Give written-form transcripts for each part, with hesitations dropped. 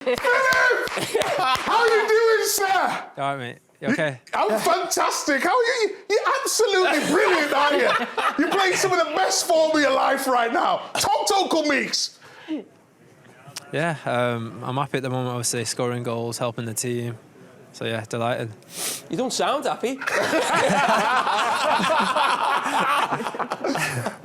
How are you doing, sir? All right, mate. You okay? I'm fantastic. How are you? You're absolutely brilliant, aren't you? You're playing some of the best form of your life right now. Talk to Uncle Meeks. Yeah, I'm happy at the moment, obviously, scoring goals, helping the team. So, yeah, delighted. You don't sound happy.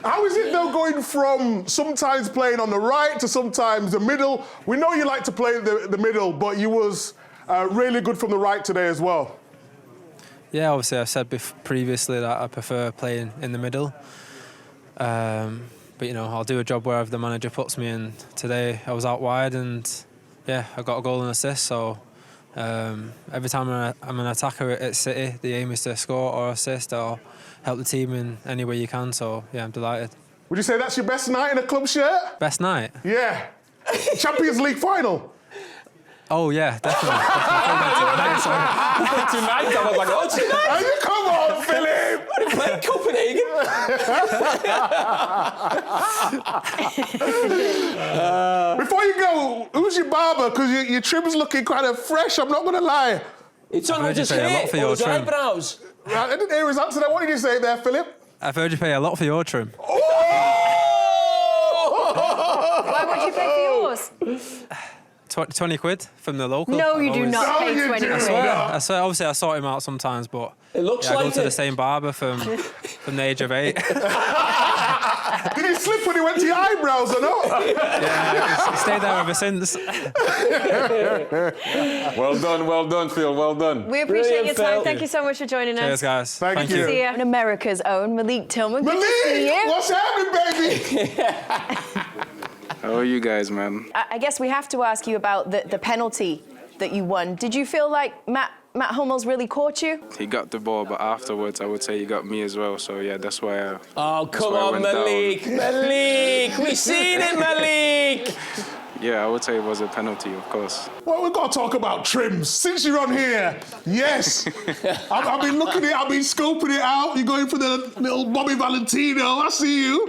How is it, though, going from sometimes playing on the right to sometimes the middle? We know you like to play the middle, but you was really good from the right today as well. Yeah, obviously, I've said previously that I prefer playing in the middle. But, you know, I'll do a job wherever the manager puts me in. Today, I was out wide and, yeah, I got a goal and assist. So every time I'm an attacker at City, the aim is to score or assist or help the team in any way you can. So, yeah, I'm delighted. Would you say that's your best night in a club shirt? Best night? Yeah. Champions League final. Oh, yeah, definitely. Tonight, I was like, oh, tonight? Oh, you come on, Philip! What are you playing, Copenhagen? Before you go, who's your barber? Because your trim's looking kind of fresh, I'm not going to lie. It's on I've his heard you pay a hair lot for or your his trim. eyebrows. Right, I didn't hear his answer. What did you say there, Philip? I've heard you pay a lot for your trim. Oh! Why would you pay for yours? 20 quid from the local. No, you do not No, pay you 20 do quid. not. I swear, obviously I sort him out sometimes, but It looks I go like to it. the same barber from the age of 8. Did he slip when he went to your eyebrows or not? Yeah, he stayed there ever since. Well done, Phil, well done. We appreciate Brilliant, your time. Phil. Thank you so much for joining us. Cheers, guys. Thank you. See you. And America's own Malik Tillman. Good to see Malik, you. what's happening, baby? How are you guys, man? I guess we have to ask you about the penalty that you won. Did you feel like Matt Hummels really caught you? He got the ball, but afterwards I would say he got me as well. So yeah, that's why. Oh, come why I on, went Malik. down. Malik, we seen it, Malik. Yeah, I would say it was a penalty, of course. Well, we've got to talk about trims. Since you're on here, yes. I've been looking at it, I've been scoping it out. You're going for the little Bobby Valentino. I see you.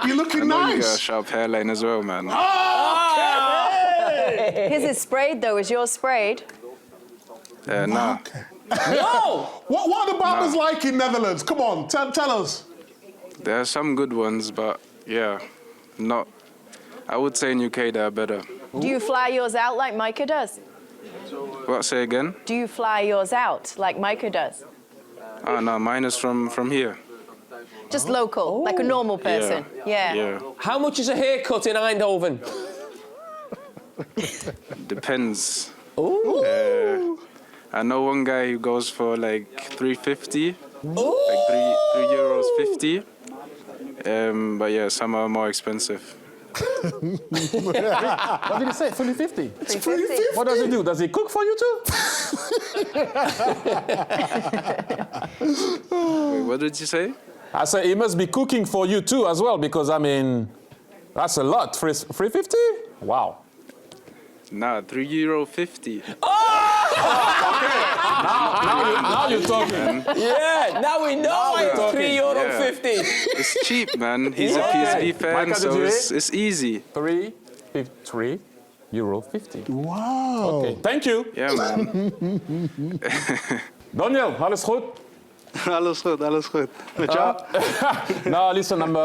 You're looking I know you got a nice. sharp hairline as well, man. His is sprayed, though. Is yours sprayed? Nah. No! What are the barbers like in Netherlands? Come on, tell us. There are some good ones, but yeah, not. I would say in UK they're better. Do you fly yours out like Micah does? What? Say again? Do you fly yours out like Micah does? Oh no, mine is from here. Just local, like a normal person. Yeah. How much is a haircut in Eindhoven? Depends. Ooh. I know one guy who goes for like 350, Ooh. like 3 euros 50. But yeah, some are more expensive. What did he say? 350? It's 350. What does he do? Does he cook for you too? Wait, what did you say? I say he must be cooking for you too as well, because I mean, that's a lot. 350? Wow. Nah, 3 euro 50. Now you're talking. Yeah, now we know why it's €3.50. It's cheap, man. He's a PSV fan, Micah, so did you it's easy. €3.50. Wow. Okay, thank you. Yeah, man. Daniel, alles goed? Alles goed, alles goed. Met jou? No, listen, I'm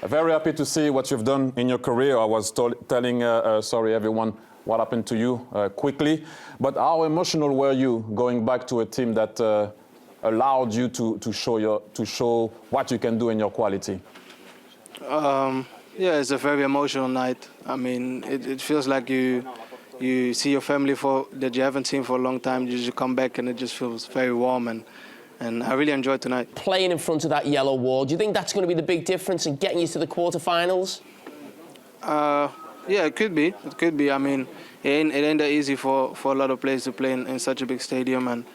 very happy to see what you've done in your career. I was telling, sorry everyone, what happened to you quickly. But how emotional were you going back to a team that allowed you to show what you can do in your quality? Yeah, it's a very emotional night. I mean, it feels like you see your family that you haven't seen for a long time. You just come back and it just feels very warm, and I really enjoyed tonight. Playing in front of that yellow wall, do you think that's going to be the big difference in getting you to the quarterfinals? Yeah, it could be. It could be. I mean, it ain't that easy for a lot of players to play in such a big stadium, and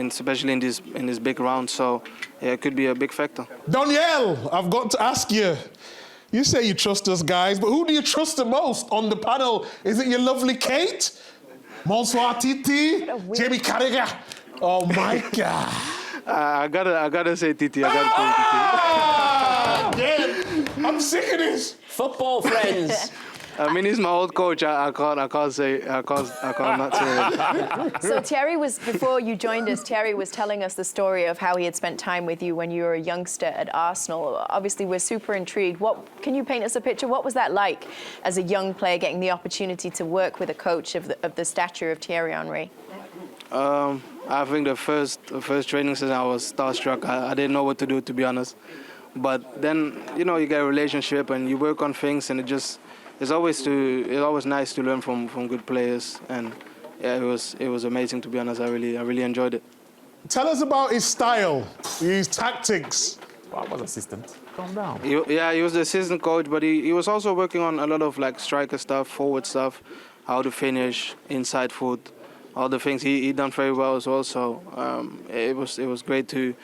especially in this big round. So yeah, it could be a big factor. Danielle, I've got to ask you. You say you trust us guys, but who do you trust the most on the panel? Is it your lovely Kate? Bonsoir Titi? Jamie Carragher? Oh my God. I gotta say Titi. Ah! Again. I'm sick of this. Football friends. I mean, he's my old coach. I can't not say it. So Thierry was, before you joined us, Thierry was telling us the story of how he had spent time with you when you were a youngster at Arsenal. Obviously, we're super intrigued. Can you paint us a picture? What was that like as a young player, getting the opportunity to work with a coach of the stature of Thierry Henry? I think the first training session I was starstruck. I didn't know what to do, to be honest. But then, you know, you get a relationship and you work on things, and it's always nice to learn from good players. And yeah, it was amazing, to be honest. I really enjoyed it. Tell us about his style, his tactics. I was assistant. Calm down. He was the assistant coach, but he was also working on a lot of like striker stuff, forward stuff, how to finish, inside foot, all the things he done very well as well. So it was great to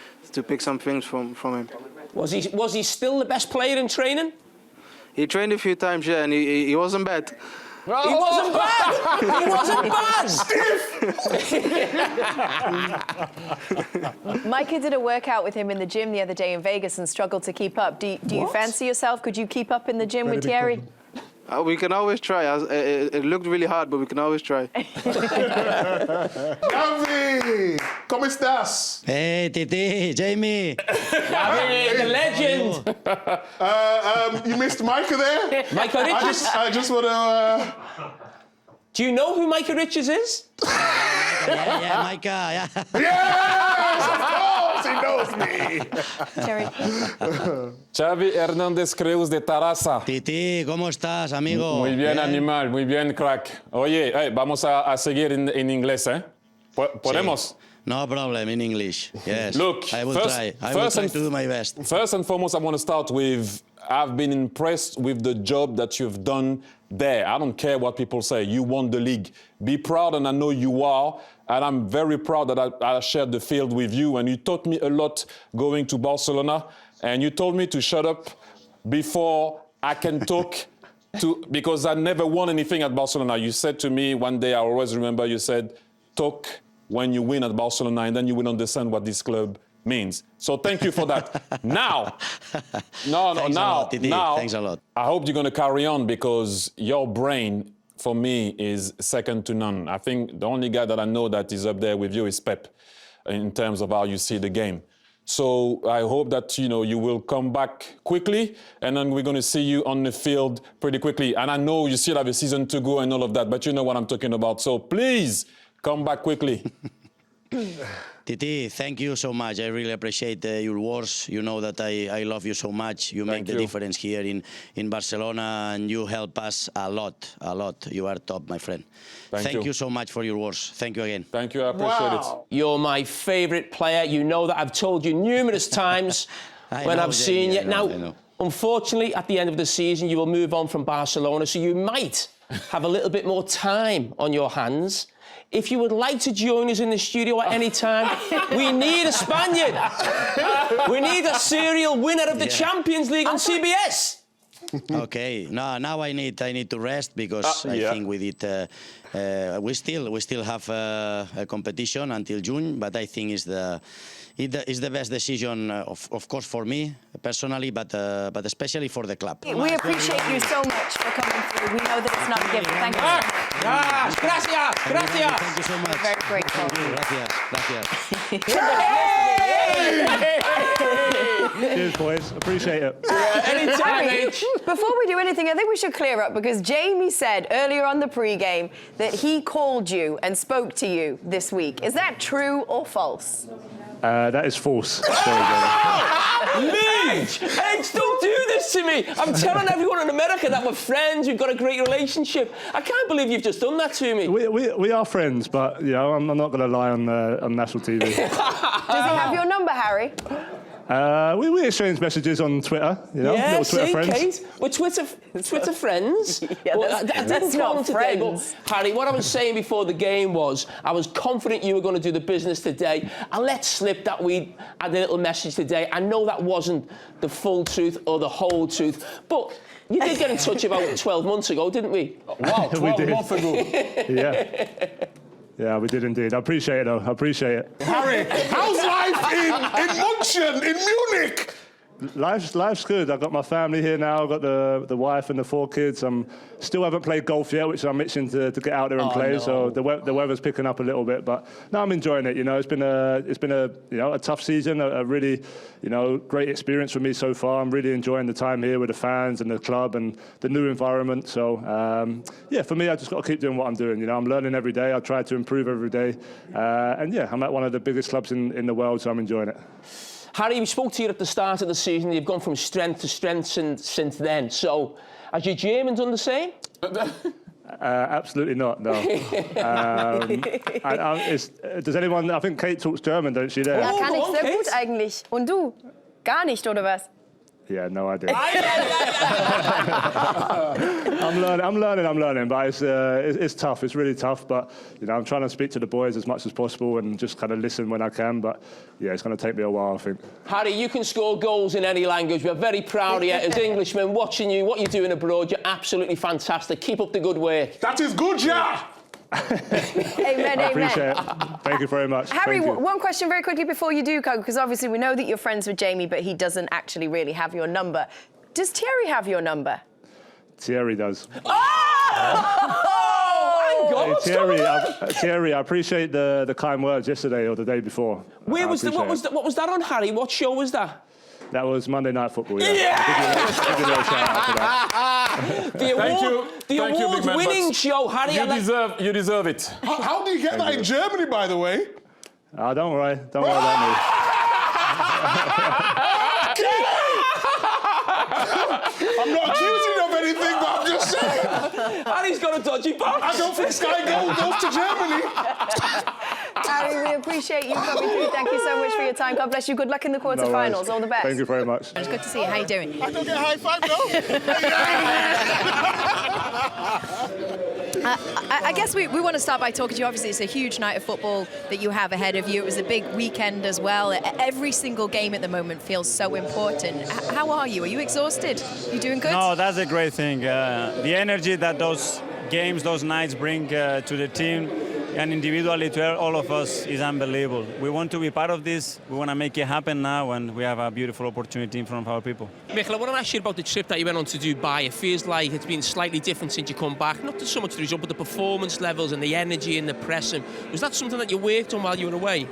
pick some things from him. Was he still the best player in training? He trained a few times, yeah, and he wasn't bad. He wasn't bad. He wasn't bad. Micah did a workout with him in the gym the other day in Vegas and struggled to keep up. Do you fancy yourself? Could you keep up in the gym with Thierry? We can always try. It looked really hard, but we can always try. Javi, ¿cómo estás? Hey, Titi, Jamie. Javi, the legend. You missed Micah there? Micah Richards. I just want to... Do you know who Micah Richards is? Yeah, Micah, yeah. Yes, of course, he knows me. Thierry. Xavi Hernández Creus de Tarrasa. Titi, ¿cómo estás, amigo? Muy bien, animal, muy bien, crack. Oye, vamos a seguir en inglés, ¿eh? ¿Podemos? Sí. No problem, in English. Yes. Look, I will try. I will try to do my best. First and foremost, I want to start with, I've been impressed with the job that you've done there. I don't care what people say. You won the league. Be proud, and I know you are. And I'm very proud that I shared the field with you. And you taught me a lot going to Barcelona. And you told me to shut up before I can talk because I never won anything at Barcelona. You said to me one day, I always remember, you said, talk when you win at Barcelona, and then you will understand what this club means. So thank you for that. Now, Thanks a lot. I hope you're going to carry on, because your brain, for me, is second to none. I think the only guy that I know that is up there with you is Pep, in terms of how you see the game. So I hope that, you know, you will come back quickly, and then we're going to see you on the field pretty quickly. And I know you still have a season to go and all of that, but you know what I'm talking about. So please, come back quickly. Titi, thank you so much. I really appreciate your words. You know that I love you so much. You make the difference here in Barcelona, and you help us a lot. You are top, my friend. Thank you so much for your words. Thank you again. Thank you, I appreciate it. You're my favourite player. You know that. I've told you numerous times when I've seen you. Now, unfortunately, at the end of the season, you will move on from Barcelona, so you might have a little bit more time on your hands. If you would like to join us in the studio at any time, we need a Spaniard. We need a serial winner of the Champions League on CBS. Okay, now I need to rest, because I think we did. We still have a competition until June, but I think it's the best decision, of course, for me personally, but especially for the club. We appreciate you so much for coming through. We know that it's not a gift. Thank you. Gracias. Thank you so much. We're very grateful. Gracias. Cheers, boys. Appreciate it. Anytime, H. Before we do anything, I think we should clear up, because Jamie said earlier on the pre-game that he called you and spoke to you this week. Is that true or false? That is false. H, don't do this to me. I'm telling everyone in America that we're friends, we've got a great relationship. I can't believe you've just done that to me. We are friends, but you know, I'm not going to lie on national TV. Does he have your number, Harry? We exchange messages on Twitter, you know, little Twitter friends. Kate, we're Twitter friends. That's not friends. But, Harry, what I was saying before the game was I was confident you were going to do the business today. I let slip that we had a little message today. I know that wasn't the full truth or the whole truth, but you did get in touch about 12 months ago, didn't we? Wow, 12 months ago. Yeah, we did indeed. I appreciate it, though. I appreciate it. Harry, how's life in München, in Munich? Life's good. I've got my family here now. I've got the wife and the 4 kids. Still haven't played golf yet, which I'm itching to get out there and play. No. So the weather's picking up a little bit, but no, I'm enjoying it. You know, it's been a tough season, a really great experience for me so far. I'm really enjoying the time here with the fans and the club and the new environment. So yeah, for me, I just got to keep doing what I'm doing. You know, I'm learning every day. I try to improve every day, and yeah, I'm at one of the biggest clubs in the world, so I'm enjoying it. Harry, we spoke to you at the start of the season. You've gone from strength to strength since then. So, has your German done the same? Absolutely not, no. Does anyone... I think Kate talks German, don't she, there? Ja, kann ich sehr Kate. gut eigentlich. Und du? Gar nicht, oder was? Yeah, no idea. I'm learning, but it's tough. It's really tough, but I'm trying to speak to the boys as much as possible and just kind of listen when I can. But yeah, it's going to take me a while, I think. Harry, you can score goals in any language. We're very proud of you as Englishmen watching you, what you're doing abroad. You're absolutely fantastic. Keep up the good work. That is good, yeah. Amen, I appreciate it. Thank you very much. Harry, Thank you. one question very quickly before you do go, because obviously we know that you're friends with Jamie, but he doesn't actually really have your number. Does Thierry have your number? Thierry does. Oh! Thierry, I appreciate the kind words yesterday or the day before. What was that on, Harry? What show was that? That was Monday Night Football, yeah. I'll give you a shout out for that. The award-winning show, Harry. You deserve it. How do you get that in Germany, by the way? Don't worry about me. I'm not accusing you of anything, but I'm just saying. Harry's got a dodgy back. I don't think Sky goes to Germany. Harry, we appreciate you coming through. Thank you so much for your time. God bless you. Good luck in the quarterfinals. All the best. Thank you very much. It's good to see you. How you doing? I don't get a high five, I guess we want to start by talking to you. Obviously, it's a huge night of football that you have ahead of you. It was a big weekend as well. Every single game at the moment feels so important. How are you? Are you exhausted? You doing good? No, that's a great thing. The energy that those games, those nights bring to the team and individually to all of us is unbelievable. We want to be part of this. We want to make it happen now, and we have a beautiful opportunity in front of our people. Michael, I want to ask you about the trip that you went on to Dubai. It feels like it's been slightly different since you come back. Not so much the result, but the performance levels and the energy and the pressing. Was that something that you worked on while you were away?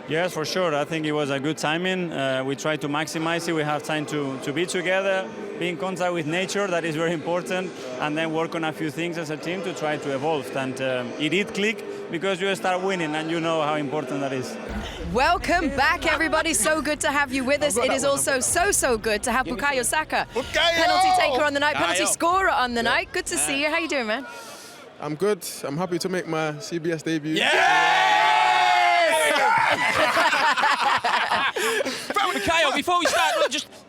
Yes, for sure. I think it was a good timing. We try to maximize it. We have time to be together, be in contact with nature. That is very important. And then work on a few things as a team to try to evolve. And it did click because you start winning, and you know how important that is. Welcome back, everybody. So good to have you with us. It is also so good to have Bukayo Saka, penalty taker on the night, penalty scorer on the night. Good to see you. How you doing, man? I'm good. I'm happy to make my CBS debut. Bukayo, before we start,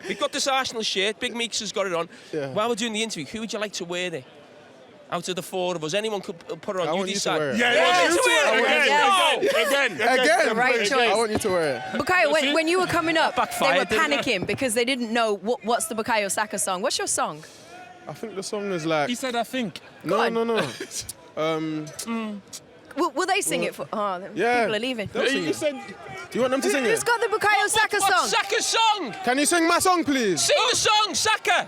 we've got this Arsenal shirt. Big Meeks has got it on. Yeah. While we're doing the interview, who would you like to wear it? Out of the 4 of us, anyone could put it on. I you want decide. you to wear it. Again. Right choice. I want you to wear it. Bukayo, when you were coming up, Backfired, they were panicking because they didn't know what's the Bukayo Saka song. What's your song? I think the song is like... He said, I think. No. Will they sing it for... Oh, Yeah. people are leaving. They'll sing it. Do you want them to sing Who's it? got the Bukayo Saka song? What's Saka's song? Can you sing my song, please? Sing the song, Saka.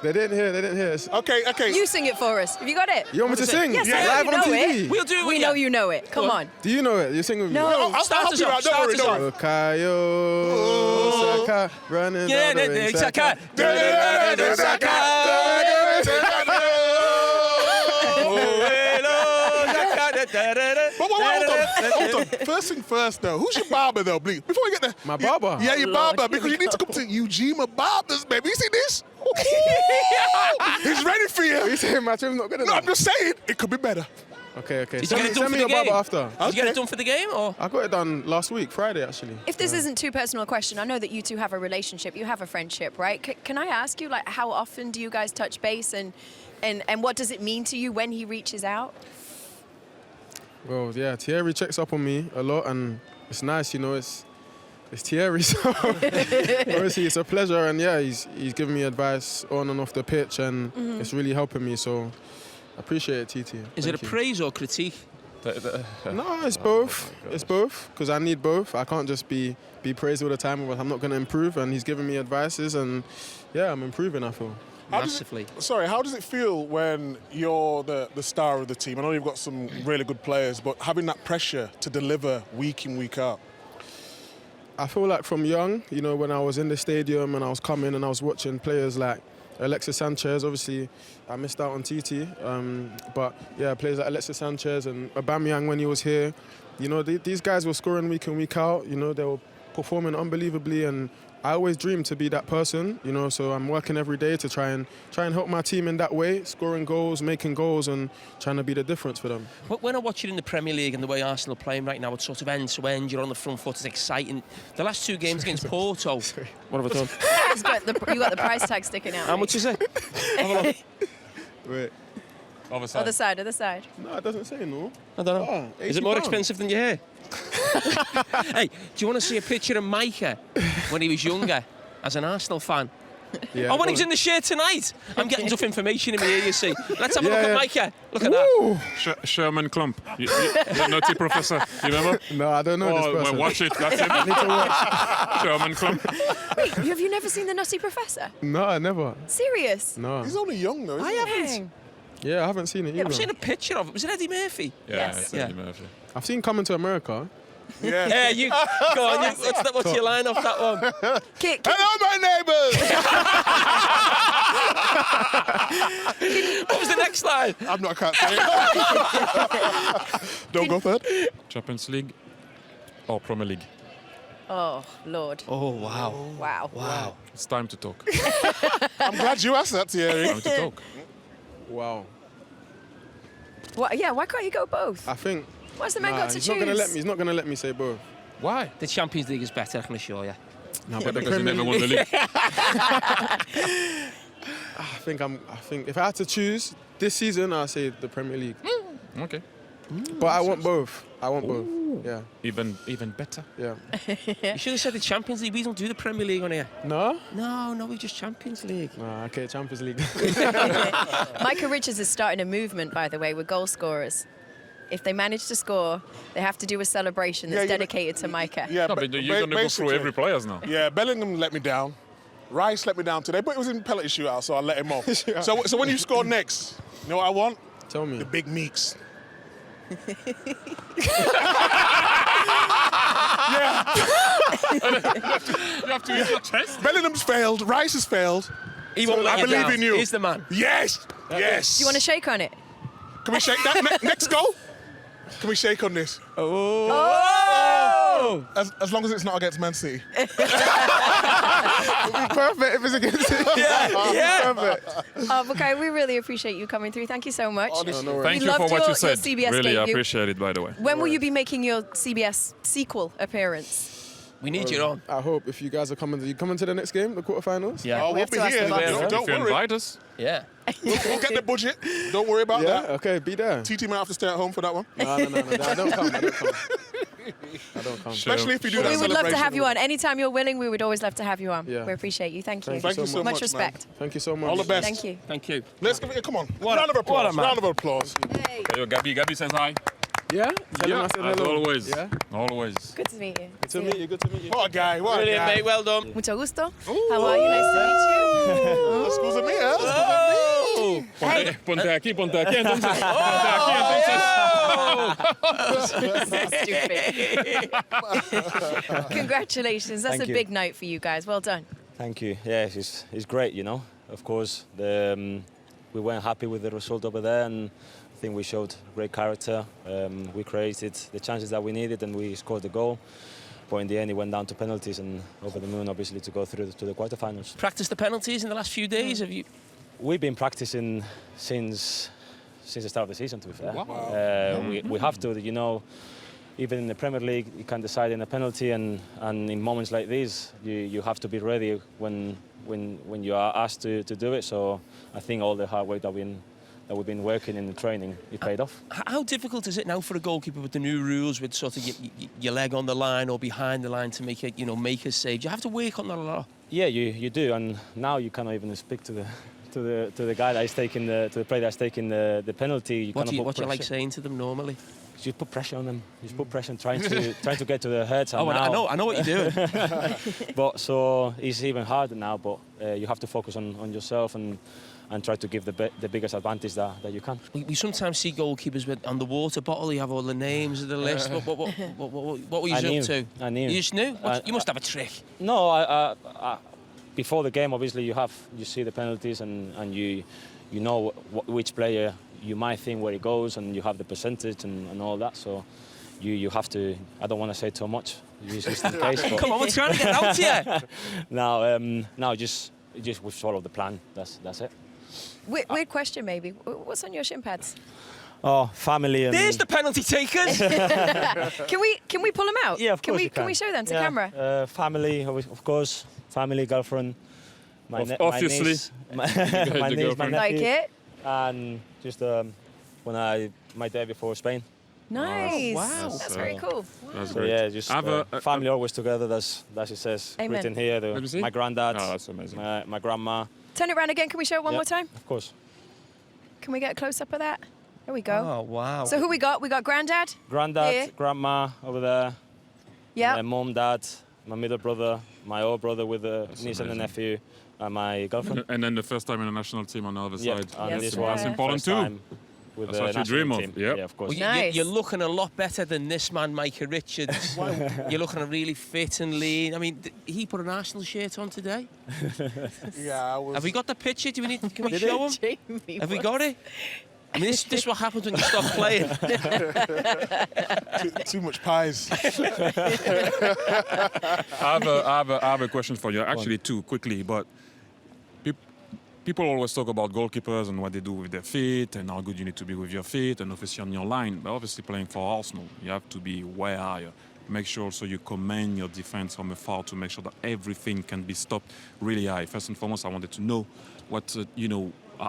They didn't hear. Okay. You sing it for us. Have you got it? You want me to sing? Yes, Yeah. I Live know on you know TV? it. We'll do it with We know you know it. Come on. Do you know it? You sing with me? No. I'll help you out. Don't worry. Bukayo Saka, running down the ring, Saka. But hold on. First thing first, though. Who's your barber, though, please? Before we get there. My barber? Yeah, your barber. Because you need to come to Eugene Barbers, baby. You see this? He's ready for you. You saying my trim's not good No, enough? I'm just saying, it could be better. Okay. Did you get it done Send for me the your barber game? after. Did you get it done for the game, or? I got it done last week, Friday, actually. If this isn't too personal a question, I know that you two have a relationship, you have a friendship, right? Can I ask you, like, how often do you guys touch base, and what does it mean to you when he reaches out? Well, yeah, Thierry checks up on me a lot, and it's nice, you know, it's Thierry, so obviously it's a pleasure, and yeah, he's giving me advice on and off the pitch, and it's really helping me, so I appreciate it, TT. Is it a praise or critique? No, it's both. It's both, because I need both. I can't just be praised all the time, but I'm not going to improve, and he's giving me advices, and yeah, I'm improving, I feel. Massively. How does it feel when you're the star of the team? I know you've got some really good players, but having that pressure to deliver week in, week out? I feel like from young, you know, when I was in the stadium and I was coming and I was watching players like Alexis Sanchez, obviously I missed out on TT, but yeah, players like Alexis Sanchez and Aubameyang when he was here, you know, these guys were scoring week in, week out, you know, they were performing unbelievably, and I always dreamed to be that person, you know, so I'm working every day to try and help my team in that way, scoring goals, making goals, and trying to be the difference for them. When I watch you in the Premier League and the way Arsenal are playing right now, it's sort of end to end, you're on the front foot, it's exciting. The last 2 games against Porto, what have I done? You got the price tag sticking out. How much is it? Wait. Other side. No, it doesn't say no. I don't know. Is it more expensive than your hair? Hey, do you want to see a picture of Micah when he was younger as an Arsenal fan? Yeah, when he was in the shirt tonight. I'm getting tough information in my ear, you see. Let's have a look at Micah. Look at that. Sherman Klump. The naughty professor. You remember? No, I don't know this person. Well, watch it. That's it. I need to watch. Sherman Klump. Wait, have you never seen The Nutty Professor? No, I never. Serious? No. He's only young though, isn't he? Haven't. Yeah, I haven't seen it either. I've seen a picture of it. Was it Eddie Murphy? Yeah, it's Eddie Murphy. I've seen Coming to America. Yeah. Yeah, you go on. What's your line off that one? Hello, my neighbours. What was the next line? I can't say it. Don't go third. Champions League or Premier League? Oh, Lord. Oh, wow. Wow. It's time to talk. I'm glad you asked that, Thierry. Time to talk. Wow. Yeah, why can't you go both? I think. Why's the man got to he's choose? He's not gonna let me say both. Why? The Champions League is better, I can assure you. No, but the Because he Premier never League. won the league. I think if I had to choose this season, I'll say the Premier League. Okay. But I want both. Yeah. Even better. Yeah. You should have said the Champions League. We don't do the Premier League on here. No? No, we just Champions League. No, okay, Champions League. Micah Richards is starting a movement, by the way, with goal scorers. If they manage to score, they have to do a celebration that's dedicated to Micah. Yeah, But you're going to go through every players now. Yeah, Bellingham let me down. Rice let me down today, but it was in penalty shootout, so I let him off. So when you score next, you know what I want? Tell me. The big Meeks. Yeah. You have to use your chest. Bellingham's failed. Rice has failed. He won't let I you believe down. in you. He's the man. Yes. Yes. Do you want to shake on it? Can we shake that? Next goal? Can we shake on this? Oh! As long as it's not against Man City. It'll be perfect if it's against it. Yeah. Perfect. Bukayo, we really appreciate you coming through. Thank you so much. Thank you loved for what your you said. CBS Really debut. appreciate it, by the way. When will you be making your CBS sequel appearance? We need you on. I hope if you guys are coming to the next game, the quarterfinals. Yeah. Oh, We we'll have be to ask here. the boss. Don't If you worry. invite us. Yeah. We'll get the budget. Don't worry about Yeah, that. okay, be there. TT might have to stay at home for that one. No, I don't come. I don't come. Especially if you do that We would love to celebration. have you on. Anytime you're willing, we would always love to have you on. Yeah. We appreciate you. Thank you. Thank you so much, Much respect. man. Thank you so much. All the best. Thank you. Thank you. Let's give it. Come on. Round of applause. Round of applause. Hey. Yo, Gabby says hi. Yeah? Tell him I said as hello. always. Yeah? Always. Good to meet you. Good to meet you. Good to meet you. What a guy. What a Brilliant, guy. mate. Well done. Mucho gusto. How are you? Nice to meet you. Excuse me. Oh! Ponte aquí, entonces. Ponte aquí, Stupid. Congratulations. That's Thank a you. big night for you guys. Well done. Thank you. Yeah, it's great, you know. Of course, we weren't happy with the result over there, and I think we showed great character. We created the chances that we needed, and we scored the goal. But in the end, it went down to penalties, and over the moon, obviously, to go through to the quarterfinals. Practice the penalties in the last few days. Have you? We've been practicing since the start of the season, to be fair. Wow. We have to, you know. Even in the Premier League, you can decide in a penalty, and in moments like these, you have to be ready when you are asked to do it. So I think all the hard work that we've been working in the training, it paid off. How difficult is it now for a goalkeeper with the new rules, with sort of your leg on the line or behind the line to make a save? Do you have to work on that a lot? Yeah, you do, and now you cannot even speak to to the guy that is taking to the player that's taking the penalty. What do you like saying to them normally? Just put pressure on them. Just put pressure, and trying to get to their heads. Oh, I know what you're doing. But so it's even harder now. But you have to focus on yourself and try to give the biggest advantage that you can. We sometimes see goalkeepers on the water bottle. You have all the names of the list. What were you up to? I knew. You just knew? You must have a trick. No, I before the game, obviously you see the penalties and you know which player you might think where it goes, and you have the percentage and all that. So you have to. I don't want to say too much, just in case. But come on, we're trying to get out here. No, just we follow the plan. That's it. Weird question, maybe. What's on your shin pads? Oh, family. And there's the penalty takers. Can we pull them out? Yeah, of course. Can we show them to camera? Family, of course. Family, girlfriend. Obviously. My niece, my nephew. Like it? And just my day before Spain. Nice. Wow. That's very cool. That's So great. yeah, just family always together. That's it says. Amen. Written here. My granddad. Oh, that's amazing. My grandma. Turn it around again. Can we show it one more time? Of course. Can we get a close up of that? There we go. Oh wow. So who we got? We got granddad. Granddad, here. grandma over there. Yeah. My mom, dad, my middle brother, my older brother with the niece and the nephew, and my girlfriend. And then the first time in the national team on the other side. And Yes, this one, that's important too. With That's the what you national dream of. team. Yep. Yeah, of course. Well, Nice. you're looking a lot better than this man, Micah Richards. You're looking really fit and lean. I mean, he put an Arsenal shirt on today. Yeah, I was... Have we got the picture? Can we show him? Have we got it? I mean, this is what happens when you stop playing. too much pies. I have a question for you. Actually, two, quickly. But people always talk about goalkeepers and what they do with their feet and how good you need to be with your feet and obviously on your line. But obviously playing for Arsenal, you have to be way higher. Make sure also you command your defense from afar to make sure that everything can be stopped really high. First and foremost, I wanted to know what,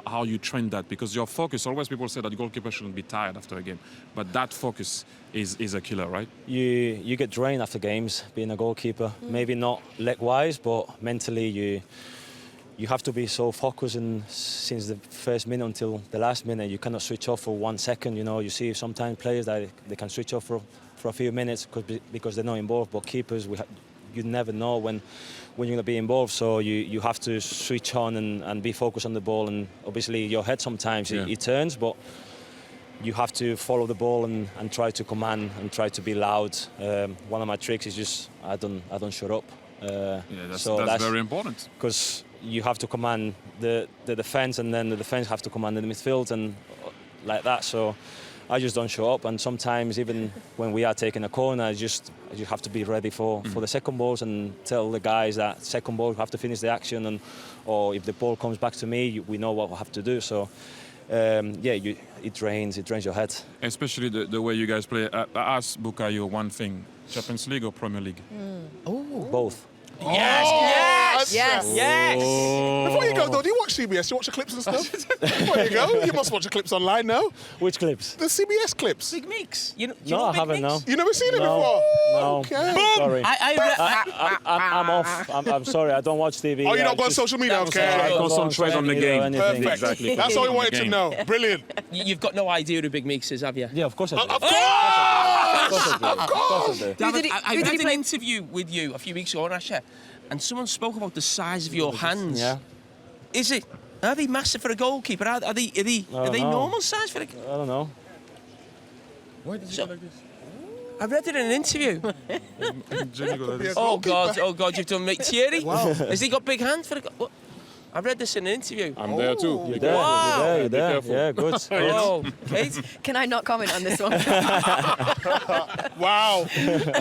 how you train that, because your focus, always people say that the goalkeeper shouldn't be tired after a game, but that focus is a killer, right? You get drained after games being a goalkeeper. Maybe not leg-wise, but mentally you have to be so focused, and since the first minute until the last minute, you cannot switch off for 1 second. You see sometimes players that they can switch off for a few minutes because they're not involved, but keepers, you never know when you're going to be involved, so you have to switch on and be focused on the ball, and obviously your head sometimes it turns, but you have to follow the ball and try to command and try to be loud. One of my tricks is just I don't shut up. That's very important. Because you have to command the defence, and then the defence have to command the midfield, and like that. So I just don't show up, and sometimes even when we are taking a corner, you have to be ready for the second balls and tell the guys that second ball we have to finish the action, or if the ball comes back to me, we know what we have to do. So it drains your head. Especially the way you guys play. Ask Bukayo one thing: Champions League or Premier League? Both. Yes. Before you go, though, do you watch CBS? You watch the clips and stuff? Before you go, you must watch the clips online now. Which clips? The CBS clips. Big Meeks. No, I haven't. No. You never seen it before? No. Okay. Sorry. I'm off. I'm sorry. I don't watch TV. Oh, you're not going on social media? Okay. Concentrate on the game. Perfect. Exactly. That's all we wanted to know. Brilliant. You've got no idea who Big Meeks is, have you? Yeah, of course I do. Of course. David, I read an interview with you a few weeks ago on Asher, and someone spoke about the size of your hands. Yeah. Are they massive for a goalkeeper? Are they normal size for a... I don't know. Why did you go like this? I read it in an interview. Oh, God, you've done Thierry? Wow. Has he got big hands for a... What? I read this in an interview. I'm there too. You're there. Wow. You're there. Yeah, good. Oh, Kate? Can I not comment on this one? Wow.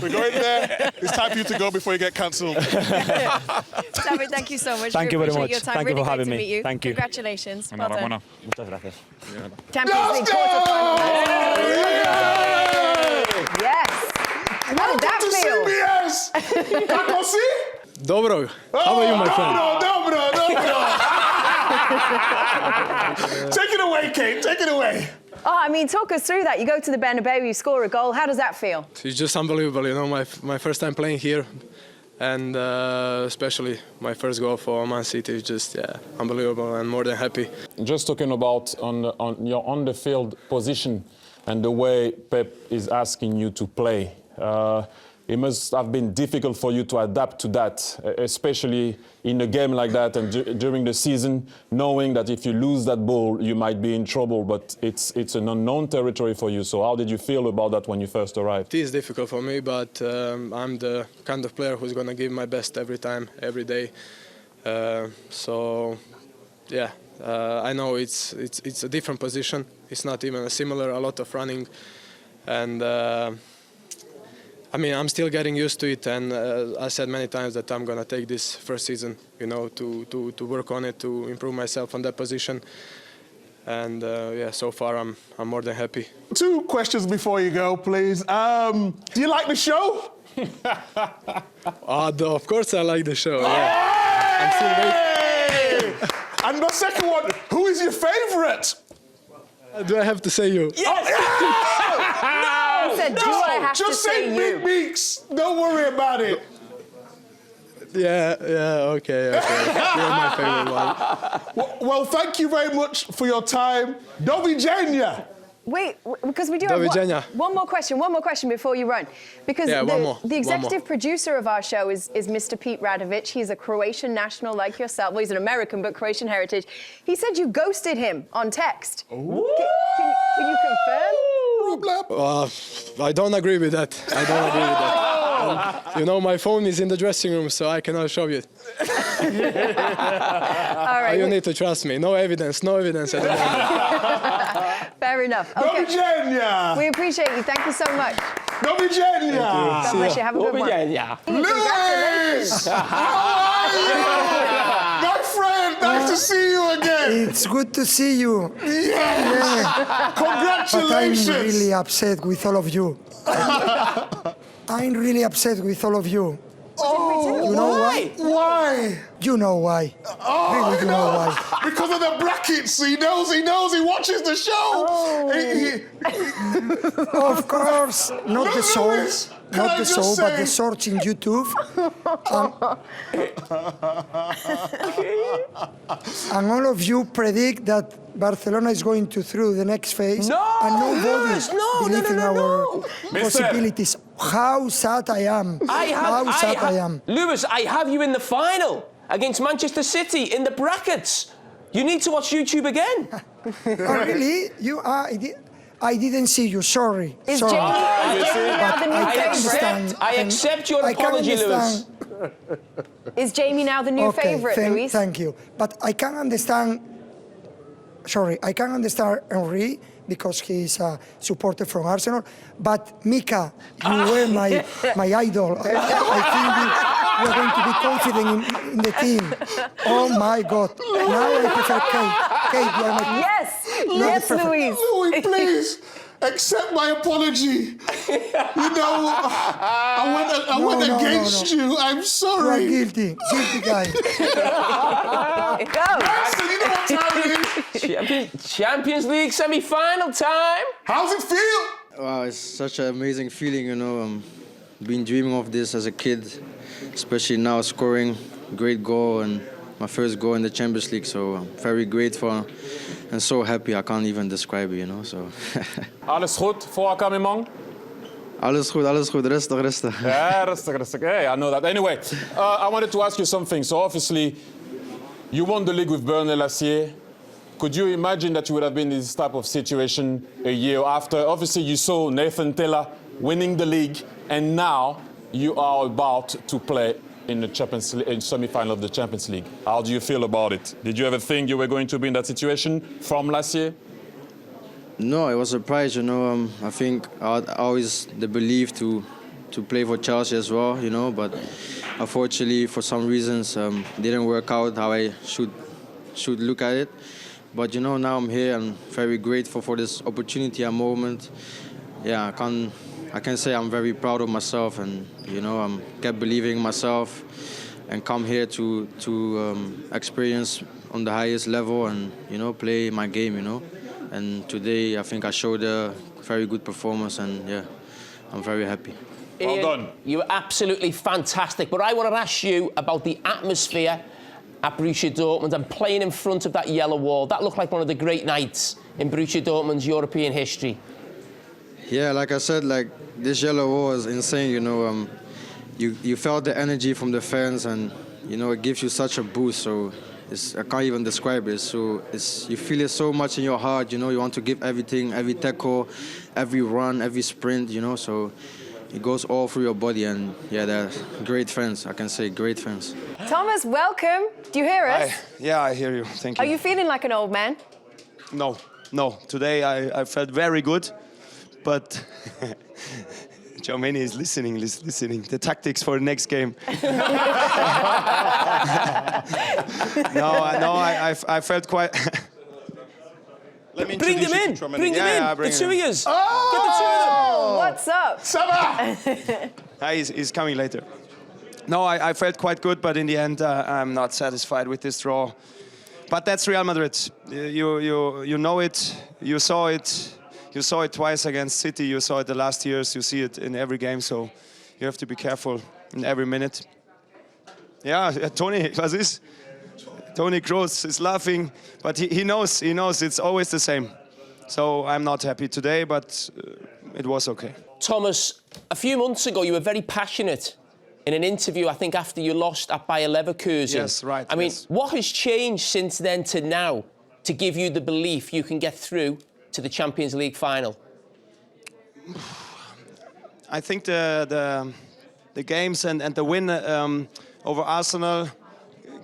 We're going there. It's time for you to go before you get cancelled. David, thank you so much. Thank you very appreciate much. Your time. Thank really you for great having to me. meet you. Thank you. Congratulations. Well done. Enhorabuena. Muchas gracias. Champions League quarterfinal. Yes. How did that feel? CBS. Dobro. How are you, my friend? Dobro. Take it away, Kate. Take it away. Oh, I mean, talk us through that. You go to the Bernabeu, you score a goal. How does that feel? It's just unbelievable, my first time playing here. and especially my first goal for Man City is just unbelievable and more than happy. Just talking about on your on-the-field position and the way Pep is asking you to play. It must have been difficult for you to adapt to that, especially in a game like that and during the season, knowing that if you lose that ball, you might be in trouble, but it's an unknown territory for you. So how did you feel about that when you first arrived? It is difficult for me, but I'm the kind of player who's going to give my best every time, every day. So, yeah, I know it's a different position. It's not even a similar, a lot of running. And I mean, I'm still getting used to it, and I said many times that I'm going to take this first season, you know, to work on it, to improve myself on that position. And yeah, so far I'm more than happy. 2 questions before you go, please. Do you like the show? Of course I like the show, yeah. I'm still waiting. And the second one, who is your favourite? Do I have to say you? Yes! No! Said, do I have Just to say Big you? Meeks. Don't worry about it. Yeah, okay. You're my favourite one. Well, thank you very much for your time. Do widzenia. Wait, because we do Do have widzenia. one more question before you run. Because the executive producer of our show is Mr. Pete Radovic. He's a Croatian national like yourself. Well, he's an American, but Croatian heritage. He said you ghosted him on text. Can you confirm? I don't agree with that. You know, my phone is in the dressing room, so I cannot show you. All right. You need to trust me. No evidence at the moment. Fair enough. Do widzenia. We appreciate you. Thank you so much. Do widzenia. God bless you. Have a good one. Lewis! How are you? My friend, nice to see you again. It's good to see you. Yeah. Congratulations. But I'm really upset with all of you. I'm really upset with all of you. Oh, you know why? Why? You know why. Really, you know why. Because of the brackets. He knows. He watches the show. Of course, not the source. Not the show, but the source in YouTube. And all of you predict that Barcelona is going to through the next phase. And nobody believes in our possibilities. How sad I am. I am. Lewis, I have you in the final against Manchester City in the brackets. You need to watch YouTube again. Oh, really? I didn't see you, sorry. Is Jamie now the new favourite? I accept your apology, Lewis. Is Jamie now the new favourite, Luis? Thank you. But I can understand, I can understand Henry because he's a supporter from Arsenal. But Mika, you were my idol. I think we're going to be confident in the team. Oh my God. Now I prefer Kate. Kate, you are my... Yes, Luis. Louis, please. Accept my apology. You know, I went against you. I'm sorry. You are guilty guy. Go. Master, you know what time it is? Champions League semi-final time. How's it feel? Wow, it's such an amazing feeling, you know. Been dreaming of this as a kid, especially now scoring a great goal and my first goal in the Champions League. So I'm very grateful and so happy. I can't even describe it, you know. So. Alles goed voor elkaar, man? Alles goed. Rustig. Yeah, rustig. Hey, I know that. Anyway, I wanted to ask you something. So obviously, you won the league with Burnley last year. Could you imagine that you would have been in this type of situation a year after? Obviously, you saw Nathan Taylor winning the league, and now you are about to play in the semi-final of the Champions League. How do you feel about it? Did you ever think you were going to be in that situation from last year? No, I was surprised, you know. I think I had always the belief to play for Chelsea as well, you know, but unfortunately, for some reasons, it didn't work out how I should look at it. But, you know, now I'm here. I'm very grateful for this opportunity and moment. Yeah, I can say I'm very proud of myself, and you know, I'm kept believing in myself and come here to experience on the highest level and you know, play my game, you know. And today I think I showed a very good performance, and yeah, I'm very happy. Well done. You were absolutely fantastic. But I want to ask you about the atmosphere at Borussia Dortmund and playing in front of that yellow wall. That looked like one of the great nights in Borussia Dortmund's European history. Yeah, like I said, like this yellow wall is insane. You know, you felt the energy from the fans, and you know it gives you such a boost. So I can't even describe it. So you feel it so much in your heart. You know, you want to give everything, every tackle, every run, every sprint. You know, so it goes all through your body. And yeah, they're great fans. I can say great fans. Thomas, welcome. Do you hear us? Yeah, I hear you. Thank you. Are you feeling like an old man? No. Today I felt very good, but Germany is listening. The tactics for the next game. I felt quite. Let me bring them in. Bring them in. The two of you. Oh! Get the two of them. What's up? Saba! He's coming later. No, I felt quite good, but in the end, I'm not satisfied with this draw. But that's Real Madrid. You know it. You saw it. You saw it twice against City. You saw it the last years. You see it in every game. So you have to be careful in every minute. Yeah, Tony, was ist? Tony Kroos is laughing, but he knows it's always the same. So I'm not happy today, but it was okay. Thomas, a few months ago, you were very passionate in an interview, I think, after you lost at Bayer Leverkusen. Yes, right. I mean, what has changed since then to now to give you the belief you can get through to the Champions League final? I think the games and the win over Arsenal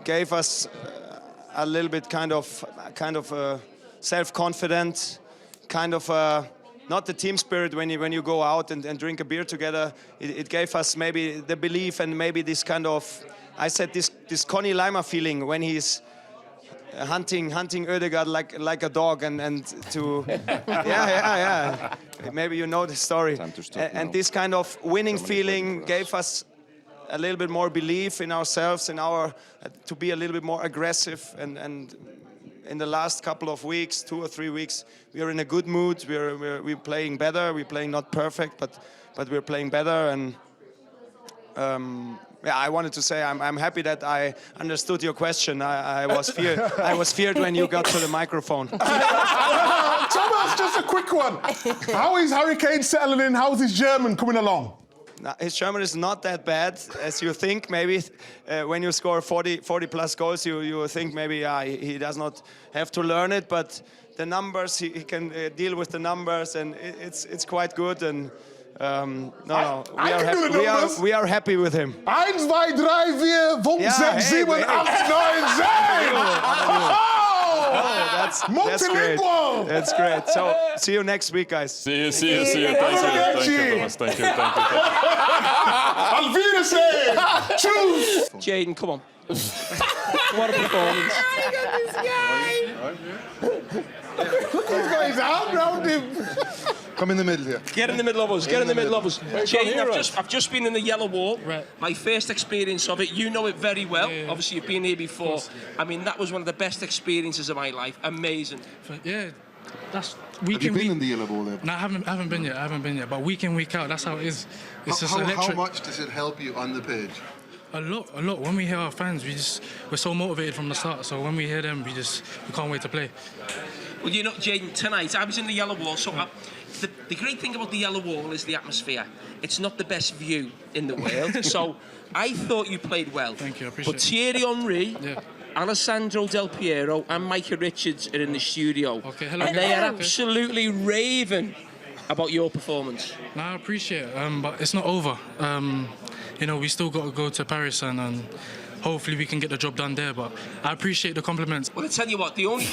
gave us a little bit kind of self-confident, kind of not the team spirit when you go out and drink a beer together. It gave us maybe the belief and maybe this kind of, I said this Conny Leimer feeling when he's hunting Ødegaard like a dog and to yeah. Maybe you know the story. And this kind of winning feeling gave us a little bit more belief in ourselves, in to be a little bit more aggressive. And in the last couple of weeks, 2 or 3 weeks, we are in a good mood. We're playing better. We're playing not perfect, but we're playing better. And yeah, I wanted to say I'm happy that I understood your question. I was feared when you got to the microphone. Thomas, just a quick one. How is Harry Kane settling in? How's his German coming along? His German is not that bad as you think. Maybe when you score 40 plus goals, you think maybe he does not have to learn it. But the numbers, he can deal with the numbers, and it's quite good. And we are happy with him. 1, 2, 3, 4, 5, 6, 7, 8, 9, 10. That's great. That's great. So see you next week, guys. See you. Thank you, Thomas. Thank you. Auf Wiedersehen. Tschüss. Jaden, come on. What a performance. Look, he's got his arm round him. Come in the middle here. Get in the middle of us. Jaden, I've just been in the yellow wall. Right. My first experience of it, you know it very well. Yeah. Obviously, you've been here before. I mean, that was one of the best experiences of my life. Amazing. Yeah. That's week Have you been in the yellow wall then? No, I haven't been yet. But week in, week out, that's how it is. It's just electric. How much does it help you on the pitch? A lot. When we hear our fans, we're so motivated from the start. So when we hear them, we can't wait to play. Well, you know, Jaden, tonight I was in the yellow wall. So the great thing about the yellow wall is the atmosphere. It's not the best view in the world. So I thought you played well. Thank you, I appreciate it. But Thierry Henry, Alessandro Del Piero and Micah Richards are in the studio. Okay, hello. And they are absolutely raving about your performance. No, I appreciate it, but it's not over. You know, we still got to go to Paris and hopefully we can get the job done there, but I appreciate the compliments. Well, I tell you what, the only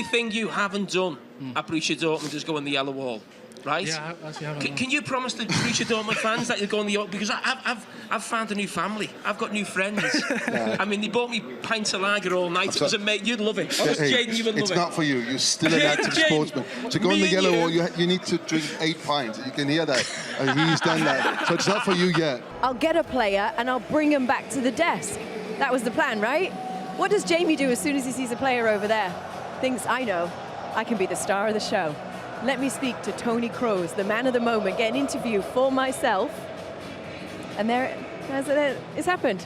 thing you haven't done at Borussia Dortmund is go on the yellow wall, right? Yeah, I actually haven't. Can you promise the Borussia Dortmund fans that you'll go on the... Because I've found a new family. I've got new friends. Yeah. I mean, they bought me pints of lager all night. It was amazing. You'd love it. Jaden, you would love it. It's not for you. You're still an active sportsman. To go on the yellow wall, you need to drink 8 pints. You can hear that. He's done that. So it's not for you yet. I'll get a player and I'll bring him back to the desk. That was the plan, right? What does Jamie do as soon as he sees a player over there? Thinks, I know, I can be the star of the show. Let me speak to Tony Kroos, the man of the moment, get an interview for myself And it's happened.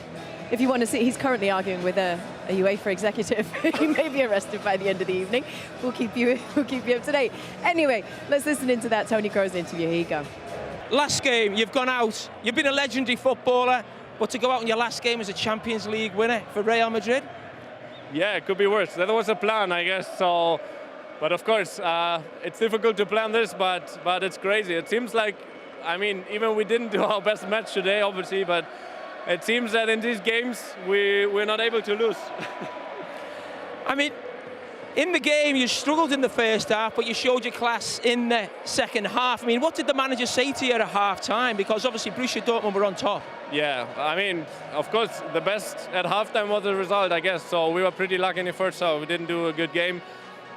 If you want to see, he's currently arguing with a UEFA executive. He may be arrested by the end of the evening. We'll keep you up to date. Anyway, let's listen into that Tony Kroos interview. Here you go. Last game, you've gone out. You've been a legendary footballer, but to go out in your last game as a Champions League winner for Real Madrid? Yeah, it could be worse. That was a plan, I guess. So, but of course, it's difficult to plan this, but it's crazy. It seems like, I mean, even we didn't do our best match today, obviously, but it seems that in these games we're not able to lose. I mean, in the game you struggled in the first half, but you showed your class in the second half. I mean, what did the manager say to you at half-time? Because obviously Borussia Dortmund were on top. Yeah, I mean, of course, the best at half-time was the result, I guess. So we were pretty lucky in the first half. We didn't do a good game.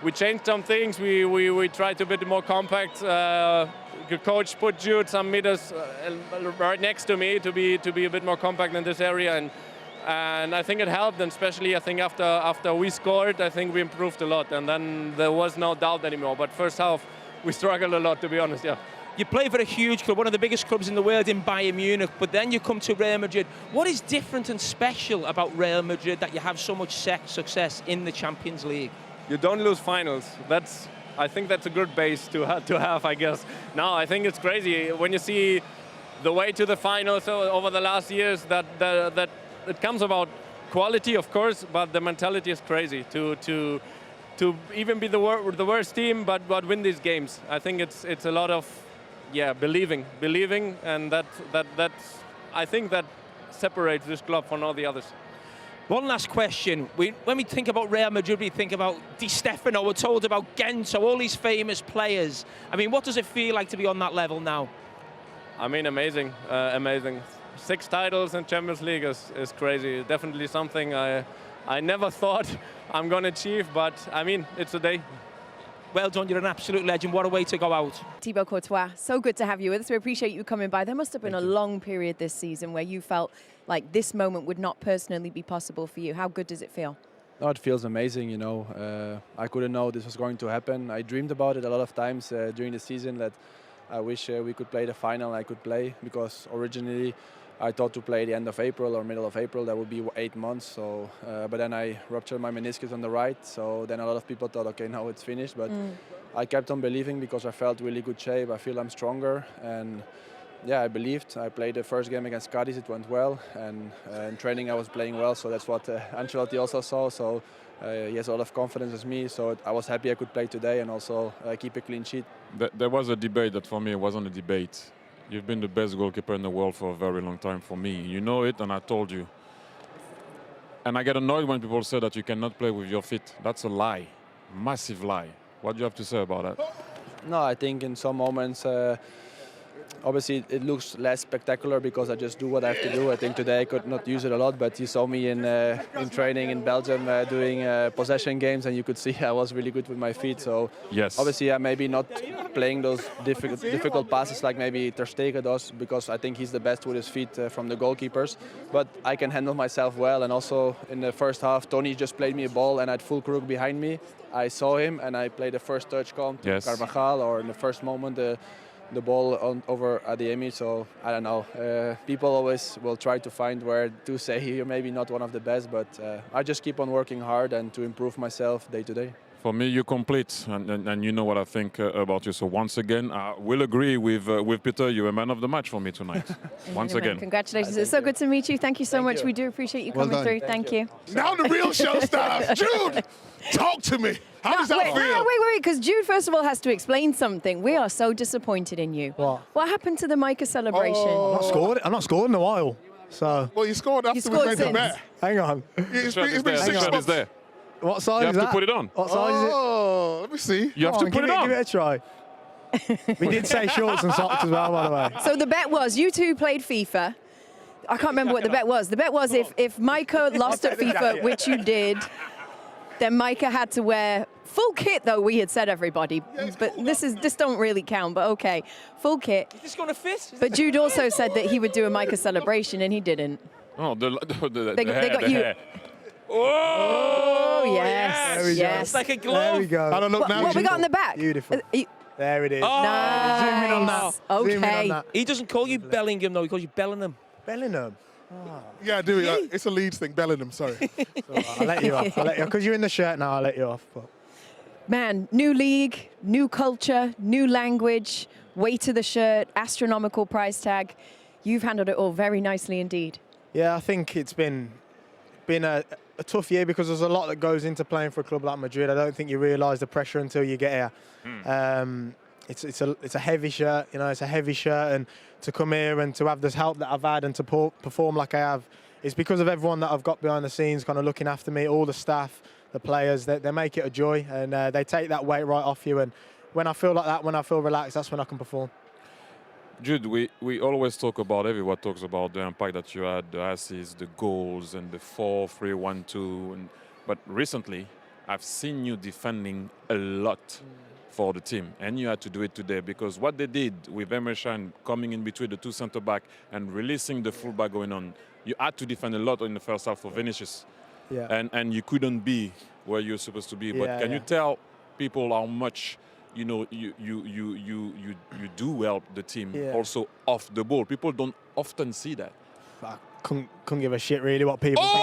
We changed some things. We tried to be a bit more compact. The coach put Jude some meters right next to me to be a bit more compact in this area, and I think it helped. And especially, I think after we scored, I think we improved a lot. And then there was no doubt anymore. But first half, we struggled a lot, to be honest. Yeah. You play for a huge club, one of the biggest clubs in the world in Bayern Munich, but then you come to Real Madrid. What is different and special about Real Madrid that you have so much success in the Champions League? You don't lose finals. I think that's a good base to have, I guess. No, I think it's crazy when you see the way to the finals over the last years. That it comes about quality, of course, but the mentality is crazy to even be the worst team, but win these games. I think it's a lot of believing, and that's I think that separates this club from all the others. One last question. When we think about Real Madrid, we think about Di Stefano, we're told about Gento, all these famous players. I mean, what does it feel like to be on that level now? I mean, amazing. 6 titles in Champions League is crazy. Definitely something I never thought I'm going to achieve, but I mean, it's a day. Well done, you're an absolute legend. What a way to go out. Thibaut Courtois, so good to have you with us. We appreciate you coming by. There must have been a long period this season where you felt like this moment would not personally be possible for you. How good does it feel? No, it feels amazing, you know. I couldn't know this was going to happen. I dreamed about it a lot of times during the season that I wish we could play the final and I could play, because originally I thought to play the end of April or middle of April. That would be 8 months. So, but then I ruptured my meniscus on the right. So then a lot of people thought, okay, now it's finished. But I kept on believing because I felt really good shape. I feel I'm stronger, and yeah, I believed. I played the first game against Cadiz. It went well, and in training I was playing well. So that's what Ancelotti also saw. So he has a lot of confidence in me. So I was happy I could play today and also keep a clean sheet. There was a debate that for me wasn't a debate. You've been the best goalkeeper in the world for a very long time for me. You know it, and I told you. And I get annoyed when people say that you cannot play with your feet. That's a lie, massive lie. What do you have to say about that? No, I think in some moments, obviously it looks less spectacular because I just do what I have to do. I think today I could not use it a lot, but you saw me in training in Belgium doing possession games, and you could see I was really good with my feet. So yes, obviously I'm maybe not playing those difficult passes like maybe Ter Stegen does, because I think he's the best with his feet from the goalkeepers. But I can handle myself well, and also in the first half, Tony just played me a ball and I had full crook behind me. I saw him and I played the first touch comp to Carragher, or in the first moment the ball over Adeyemi. So I don't know. People always will try to find where to say you're maybe not one of the best, but I just keep on working hard and to improve myself day to day. For me, you're complete, and you know what I think about you. So once again, I will agree with Peter. You're a man of the match for me tonight. Once again. Congratulations. It's so good to meet you. Thank you so much. We do appreciate you coming through. Thank you. Now the real show starts. Jude, talk to me. How does that feel? Wait, because Jude, first of all, has to explain something. We are so disappointed in you. What happened to the Micah celebration? I've not scored in a while. So. Well, you scored after we made the bet. Hang on. It's been 6 months. There. What size is that? You have to put it on. What size is it? Oh, let me see. You have to put it on. Give it a try. We did say shorts and socks as well, by the way. So the bet was you two played FIFA. I can't remember what the bet was. The bet was if Micah lost at FIFA, which you did, then Micah had to wear full kit, though we had said, everybody. But this don't really count, but okay. Full kit. Is this going to fit? But Jude also said that he would do a Micah celebration, and he didn't. Oh, They got you. hair. Oh, yes. Yes. It's like a glove. There we go. I don't look now. What we got in the back? Beautiful. There it is. Oh. Zoom in on that. Okay. Zoom in on that. He doesn't call you Bellingham, though. He calls you Bellingham. Bellingham. Oh. Yeah, do it. It's a Leeds thing. Bellingham, sorry. I'll let you off. Because you're in the shirt now, I'll let you off. But. Man, new league, new culture, new language, weight of the shirt, astronomical price tag. You've handled it all very nicely indeed. Yeah, I think it's been a tough year because there's a lot that goes into playing for a club like Madrid. I don't think you realise the pressure until you get here. It's a heavy shirt, you know, it's a heavy shirt, and to come here and to have this help that I've had and to perform like I have is because of everyone that I've got behind the scenes kind of looking after me, all the staff, the players, they make it a joy, and they take that weight right off you. And when I feel like that, when I feel relaxed, that's when I can perform. Jude, we always talk about, everyone talks about the impact that you had, the assists, the goals, and the 4-3-1-2. But recently, I've seen you defending a lot for the team, and you had to do it today because what they did with Emerson coming in between the two centre-back and releasing the full-back going on, you had to defend a lot in the first half for Vinicius. Yeah. And you couldn't be where you're supposed to be. But can you tell people how much you do help the team also off the ball? People don't often see that. I couldn't give a shit really what people think.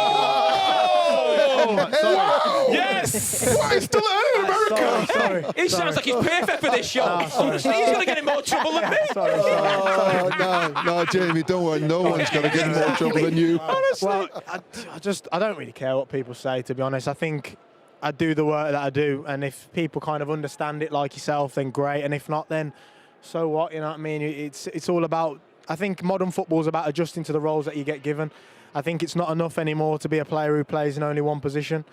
Oh, yes! Why is still in America? Sorry. He sounds like he's perfect for this show. He's going to get in more trouble than me. No, Jamie, don't worry. No one's going to get in more trouble than you. Honestly. Well, I don't really care what people say, to be honest. I think I do the work that I do, and if people kind of understand it like yourself, then great. And if not, then so what? You know what I mean? It's all about. I think modern football is about adjusting to the roles that you get given. I think it's not enough anymore to be a player who plays in only one position.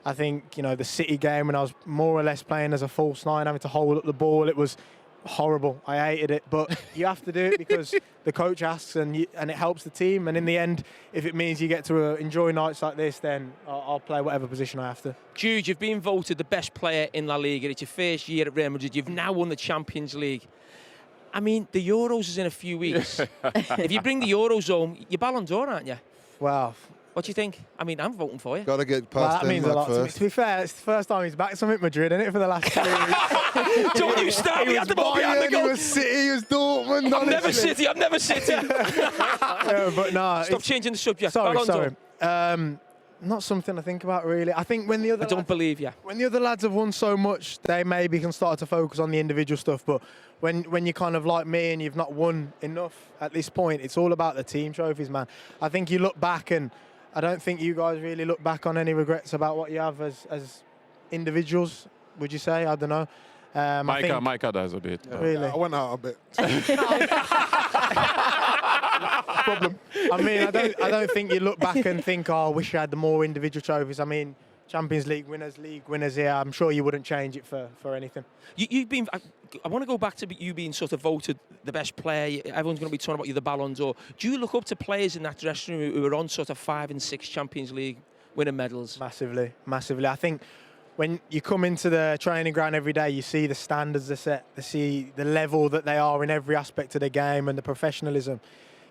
I think, you know, the City game when I was more or less playing as a false nine, having to hold up the ball, it was horrible. I hated it, but you have to do it because the coach asks, and it helps the team. And in the end, if it means you get to enjoy nights like this, then I'll play whatever position I have to. Jude, you've been voted the best player in La Liga. It's your first year at Real Madrid. You've now won the Champions League. I mean, the Euros is in a few weeks. If you bring the Euros home, you're Ballon d'Or, aren't you? Wow. What do you think? I mean, I'm voting for you. Got to get past that means a lot to me. To be fair, it's the first time he's back from Madrid, isn't it, for the last 3 weeks? So when you start, we had the ball behind the goal. He was City, he was Dortmund. I'm never City. Yeah, but no. Stop changing the subject. Sorry. Not something I think about, really. I think when the other... I don't believe you. When the other lads have won so much, they maybe can start to focus on the individual stuff. But when you're kind of like me and you've not won enough at this point, it's all about the team trophies, man. I think you look back, and I don't think you guys really look back on any regrets about what you have as individuals, would you say? I don't know. Micah does a bit. Really? I went out a bit. Problem. I mean, I don't think you look back and think, oh, I wish I had the more individual trophies. I mean, Champions League winners here. I'm sure you wouldn't change it for anything. You've been. I want to go back to you being sort of voted the best player. Everyone's going to be talking about you the Ballon d'Or. Do you look up to players in that dressing room who are on sort of 5 and 6 Champions League winning medals? Massively. I think when you come into the training ground every day, you see the standards they're set, you see the level that they are in every aspect of the game and the professionalism.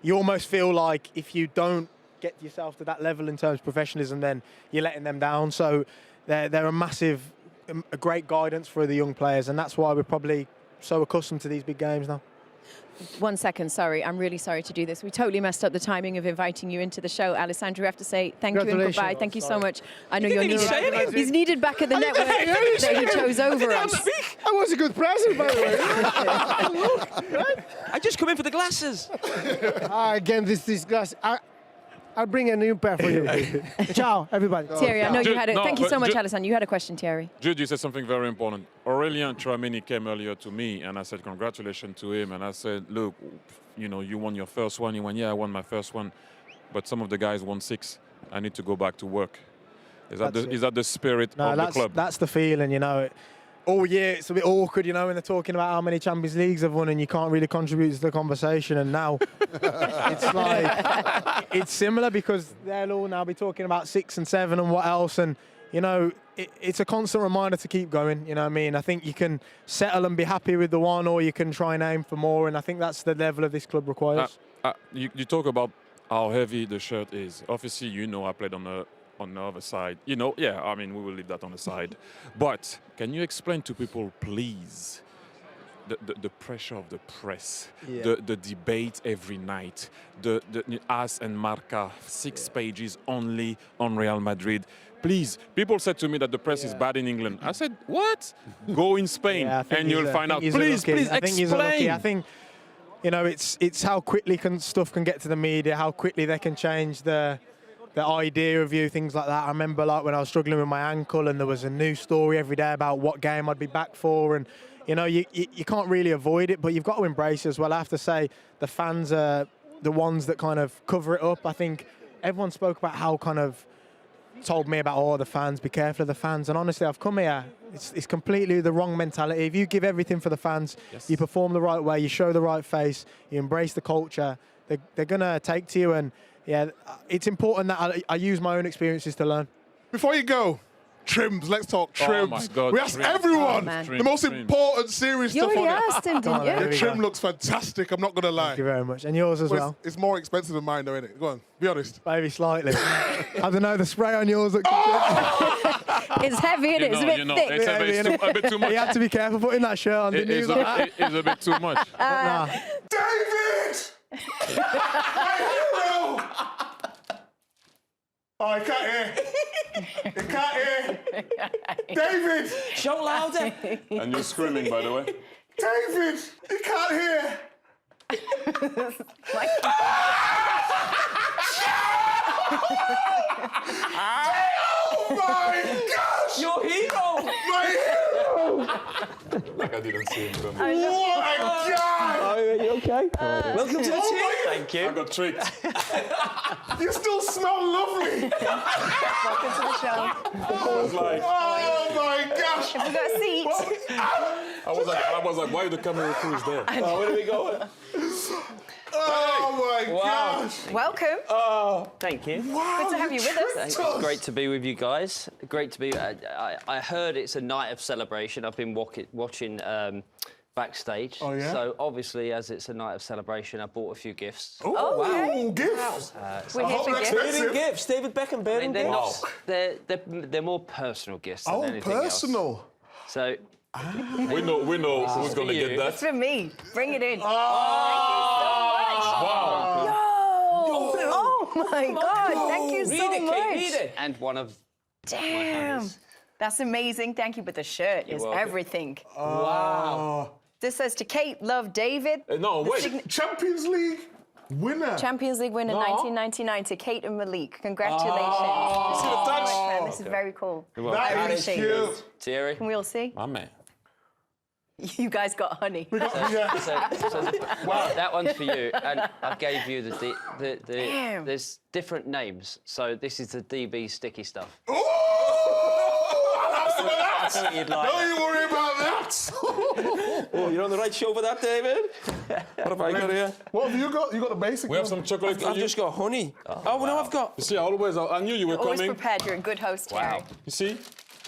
You almost feel like if you don't get yourself to that level in terms of professionalism, then you're letting them down. So they're a great guidance for the young players, and that's why we're probably so accustomed to these big games now. 1 second, sorry. I'm really sorry to do this. We totally messed up the timing of inviting you into the show. Alessandro, we have to say thank you and goodbye. Thank you so much. I know you're needed. He's needed back at the network that he chose over us. That was a good present, by the way. I just come in for the glasses. Again, this glass. I'll bring a new pair for you. Ciao, everybody. Thierry, I know you had it. Thank you so much, Alessandro. You had a question, Thierry. Jude, you said something very important. Aurélien Tchouameni came earlier to me, and I said congratulations to him. And I said, look, you know, you won your first one. He went, yeah, I won my first one. But some of the guys won 6. I need to go back to work. Is that the spirit of the club? That's the feeling, you know. All year it's a bit awkward, you know, when they're talking about how many Champions Leagues they've won and you can't really contribute to the conversation. And now it's like, it's similar because they'll all now be talking about 6 and 7 and what else. And, you know, it's a constant reminder to keep going, you know what I mean? I think you can settle and be happy with the one, or you can try and aim for more. And I think that's the level of this club requires. You talk about how heavy the shirt is. Obviously, you know, I played on the other side. You know, yeah, I mean, we will leave that on the side. But can you explain to people, please, the pressure of the press, the debate every night, the As and Marca, 6 pages only on Real Madrid. Please, people said to me that the press is bad in England. I said, what? Go in Spain and you'll find out. Please explain. I think, you know, it's how quickly stuff can get to the media, how quickly they can change the idea of you, things like that. I remember like when I was struggling with my ankle and there was a new story every day about what game I'd be back for, and you know, you can't really avoid it, but you've got to embrace it as well. I have to say the fans are the ones that kind of cover it up. I think everyone spoke about how kind of told me about the fans, be careful of the fans, and honestly I've come here, it's completely the wrong mentality. If you give everything for the fans, you perform the right way, you show the right face, you embrace the culture, they're gonna take to you. And yeah, it's important that I use my own experiences to learn. Before you go, trims. Let's talk trims. Oh my God, we asked everyone the most important serious stuff on asked him, didn't you? Your trim looks fantastic, I'm not going to lie. Thank you very much. And yours as well. It's more expensive than mine though, isn't it? Go on, be honest. Maybe slightly. I don't know, the spray on yours looks It's heavy, isn't it? It's a bit thick. It's a bit too much. You had to be careful putting that shirt on, didn't you? It's a bit too much. David! My hero! Oh, I can't hear. I can't hear. David! Shout louder. And you're screaming, by the way. David! You can't hear. Oh my gosh! Your hero! My hero! Like I didn't see him coming. What a guy! Are you okay? Welcome to the team. Thank you. I got tricked. You still smell lovely. Welcome to the show. I was like, oh my gosh! Have we got a seat? I was like, why the camera crew is there? Where are we going? Oh my gosh! Welcome. Oh, thank you. Wow, Good to have you with us. tricked It's great to be with you guys. Great to be. I heard it's a night of celebration. I've been watching backstage. Oh, yeah? So obviously, as it's a night of celebration, I bought a few gifts. Oh, wow. Gifts! We're here for gifts. Bearing gifts. David Beckham bearing gifts. They're more personal gifts than anything personal. else. So. We know who's going to get that. It's for me. Bring it in. Wow. Yo! Oh my God! Thank you so much. And one of Damn. That's amazing. Thank you. But the shirt is everything. Wow. This says to Kate, love David. No, wait. Champions League winner. Champions League winner 1999 to Kate and Malik. Congratulations. This is very cool. That is cute. Thierry. Can we all see? My man. You guys got honey. So, that one's for you, and I gave you the there's different names. So this is the DB sticky stuff. Ooh! I thought you'd like Don't you worry about that. Oh, you're on the right show for that, David. What have I got here? What have you got? You got the basic. We have some chocolate. I've just got honey. Oh, no, I've got. You see, I knew you were Always coming. prepared. You're a good host, Terry. You see?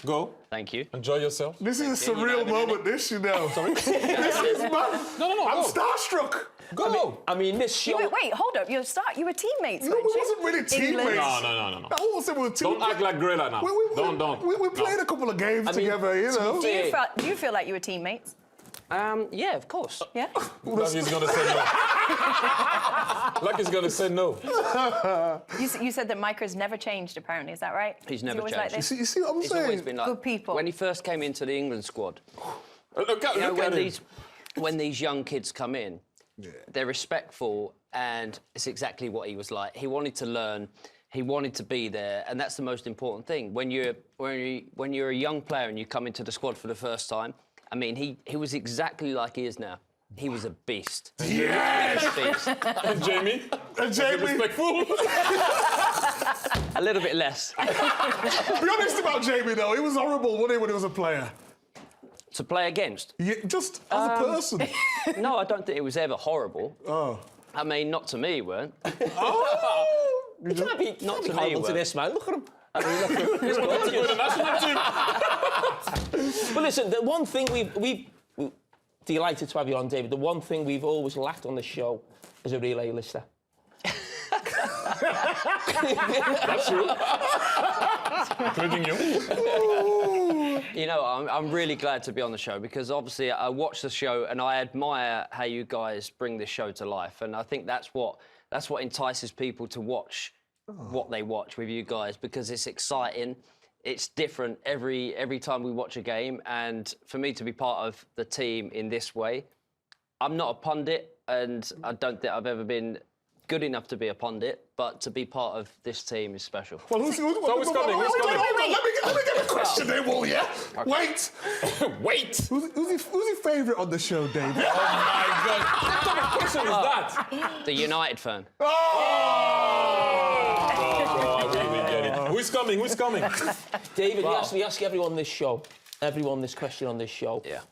Go. Thank you. Enjoy yourself. This is a surreal moment, you know. Sorry? This is mad. No. I'm starstruck. Go. I mean, this show. Wait, hold up. You were teammates, No, we weren't you? wasn't really teammates. No. I won't say we were teammates. Don't act like Grella now. Don't. We played a couple of games together, you know. Do you feel like you were teammates? Yeah, of course. Yeah? Like he's going to say no. Like he's going to say no. You said that Micah's never changed, apparently. Is that right? He's never always changed. Like this? You see what I'm He's saying? always been like Good people. When he first came into the England squad, Look at him. when these young kids come in, they're respectful, and it's exactly what he was like. He wanted to learn. He wanted to be there, and that's the most important thing. When you're a young player and you come into the squad for the first time, I mean, he was exactly like he is now. He was a beast. Yes! Beast. And Jamie? Respectful? A little bit less. Be honest about Jamie, though. He was horrible, wasn't he, when he was a player? To play against? Yeah, just as a person. No, I don't think it was ever horrible. Oh. I mean, not to me, it weren't. You can't be Not to me, horrible to well. this man. Look at him. I mean, he's gorgeous. But listen, the one thing we're delighted to have you on, David. The one thing we've always lacked on the show is a real A-lister. That's true. Including you. You know, I'm really glad to be on the show because obviously I watch the show and I admire how you guys bring this show to life, and I think that's what entices people to watch what they watch with you guys because it's exciting. It's different every time we watch a game, and for me to be part of the team in this way, I'm not a pundit, and I don't think I've ever been good enough to be a pundit, but to be part of this team is special. Well, who's coming? Who's coming? Let me get a question there, Will, yeah? Okay. Wait! Wait! Who's your favourite on the show, David? Oh, my God. What kind of question is that? The United fan. Oh, I really get it. Who's coming? Who's coming? David, we ask everyone this question on this show. Yeah.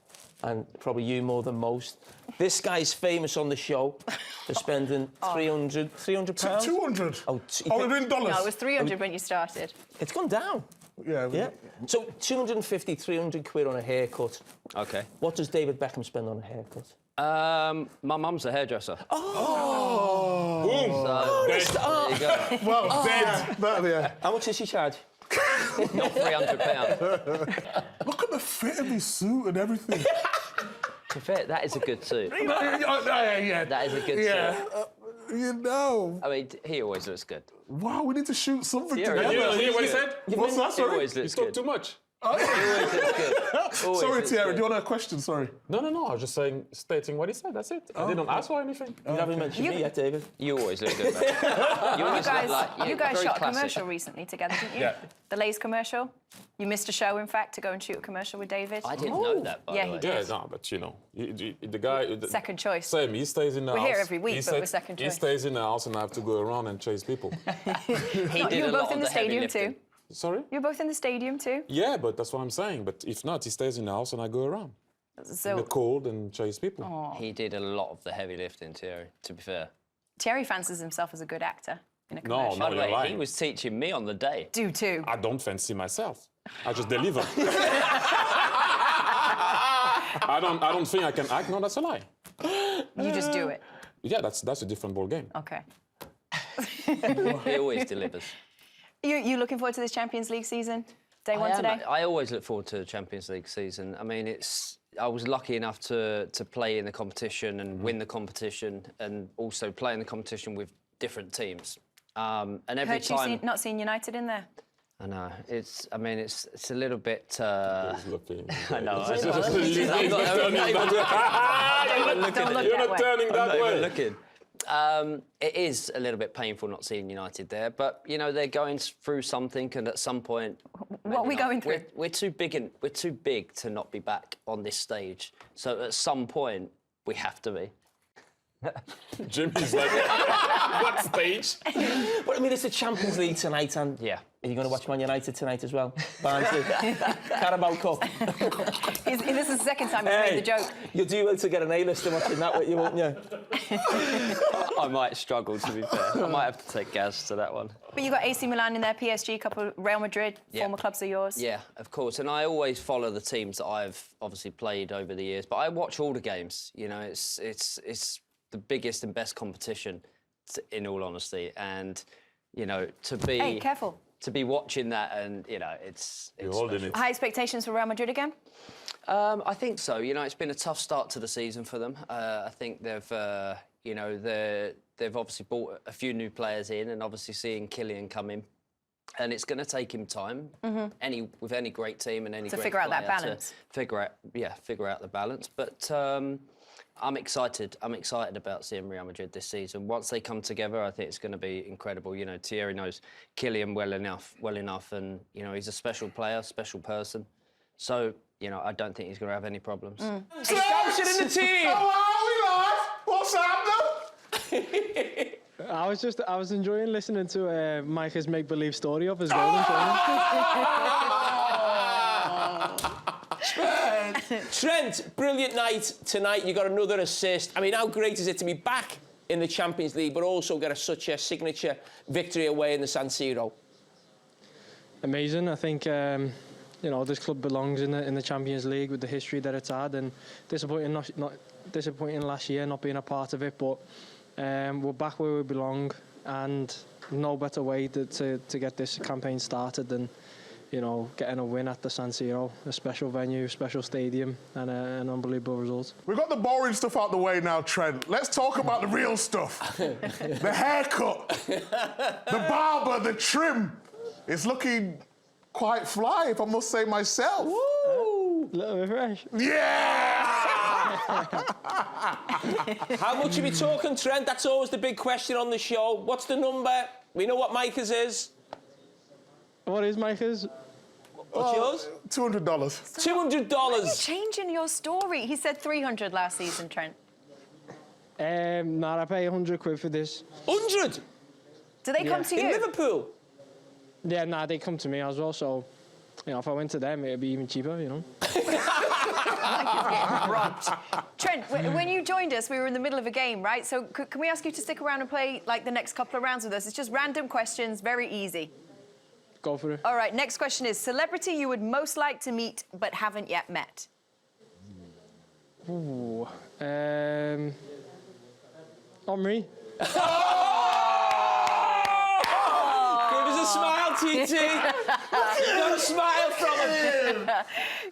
And probably you more than most. This guy's famous on the show for spending £300. 200. Oh, we're in dollars. No, it was 300 when you started. It's gone down. Yeah. So 250, 300 quid on a haircut. Okay. What does David Beckham spend on a haircut? My mum's a hairdresser. Oh. Boom. There you go. Well, dead. How much does she charge? Not £300. Look at the fit of his suit and everything. To be fair, that is a good suit. Yeah. That is a good suit. You know. I mean, he always looks good. Wow, we need to shoot something together. You know what he said? What's that, sorry? He always looks good. Too much. He always looks good. Sorry, Thierry, do you want a question? Sorry. No, I was just stating what he said, that's it. I didn't ask for anything. You haven't mentioned me yet, David. You always look good, man. You guys very shot a classic. commercial recently together, didn't you? Yeah. The Lay's commercial. You missed a show, in fact, to go and shoot a commercial with David. I didn't know that, by the way. He did. Yeah, no, but you know, the guy... Second choice. Same, he stays in the house. We're here every week, but we're second choice. He stays in the house and I have to go around and chase people. You were both in the stadium too. Sorry? You're both in the stadium too? Yeah, but that's what I'm saying. But if not, he stays in the house and I go around. So in the cold and chase people. Oh. He did a lot of the heavy lifting, Thierry, to be fair. Thierry fancies himself as a good actor in a No, commercial. no, you're lying. He was teaching me on the day. Do too. I don't fancy myself. I just deliver. I don't think I can act. No, that's a lie. You just do it. Yeah, that's a different ball game. Okay. He always delivers. You looking forward to this Champions League season? Day one today? I always look forward to the Champions League season. I mean, I was lucky enough to play in the competition and win the competition, and also play in the competition with different teams. And every time, Not seeing United in there. I know it's a little bit. He's looking. I know. You're not turning that way. Looking. It is a little bit painful not seeing United there, but you know they're going through something, and at some point, what are we going through? We're too big to not be back on this stage. So at some point, we have to be. Jimmy's like, what stage? But I mean, it's the Champions League tonight, and yeah. Are you going to watch Man United tonight as well? Barnsley, Carabao Cup. This is the second time he's made the joke. You'll do well to get an A-lister watching that, won't you? I might struggle, to be fair. I might have to take Gaz to that one. But you got AC Milan in there, PSG, couple Real Madrid, former clubs of yours. Yeah, of course. And I always follow the teams that I've obviously played over the years. But I watch all the games. You know, it's the biggest and best competition, in all honesty. And you know, to be Hey, careful. To be watching that, and you know, it's You're holding it. High expectations for Real Madrid again? I think so. You know, it's been a tough start to the season for them. I think they've obviously brought a few new players in, and obviously seeing Kylian come in, and it's going to take him time. With any great team and any to great figure out that player balance. Figure out the balance. But I'm excited. I'm excited about seeing Real Madrid this season. Once they come together, I think it's going to be incredible. You know, Thierry knows Kylian well enough, and you know he's a special player, special person. So you know, I don't think he's going to have any problems. Expansion in the team. What's happening? I was enjoying listening to Micah's make-believe story of his role in training. Trent, brilliant night tonight. You got another assist. I mean, how great is it to be back in the Champions League, but also get such a signature victory away in the San Siro? Amazing. I think you know, this club belongs in the Champions League with the history that it's had, and disappointing last year not being a part of it, but we're back where we belong, and no better way to get this campaign started than you know, getting a win at the San Siro, a special venue, special stadium, and an unbelievable result. We've got the boring stuff out the way now, Trent. Let's talk about the real stuff. The haircut, the barber, the trim. It's looking quite fly, if I must say myself. Woo! A little bit fresh. Yeah! How much are we talking, Trent? That's always the big question on the show. What's the number? We know what Micah's is. What is Micah's? What's yours? $200. $200. Why are you changing your story? He said 300 last season, Trent. Nah, I pay 100 quid for this. 100? Do they come to you? In Liverpool? Yeah, nah, they come to me as well, so, you know, if I went to them, it'd be even cheaper, you know. Trent, when you joined us, we were in the middle of a game, right? So can we ask you to stick around and play, like, the next couple of rounds with us? It's just random questions, very easy. Go for it. All right, next question is, celebrity you would most like to meet but haven't yet met? Ooh, Omri. Give us a smile, TT. Got a smile from him.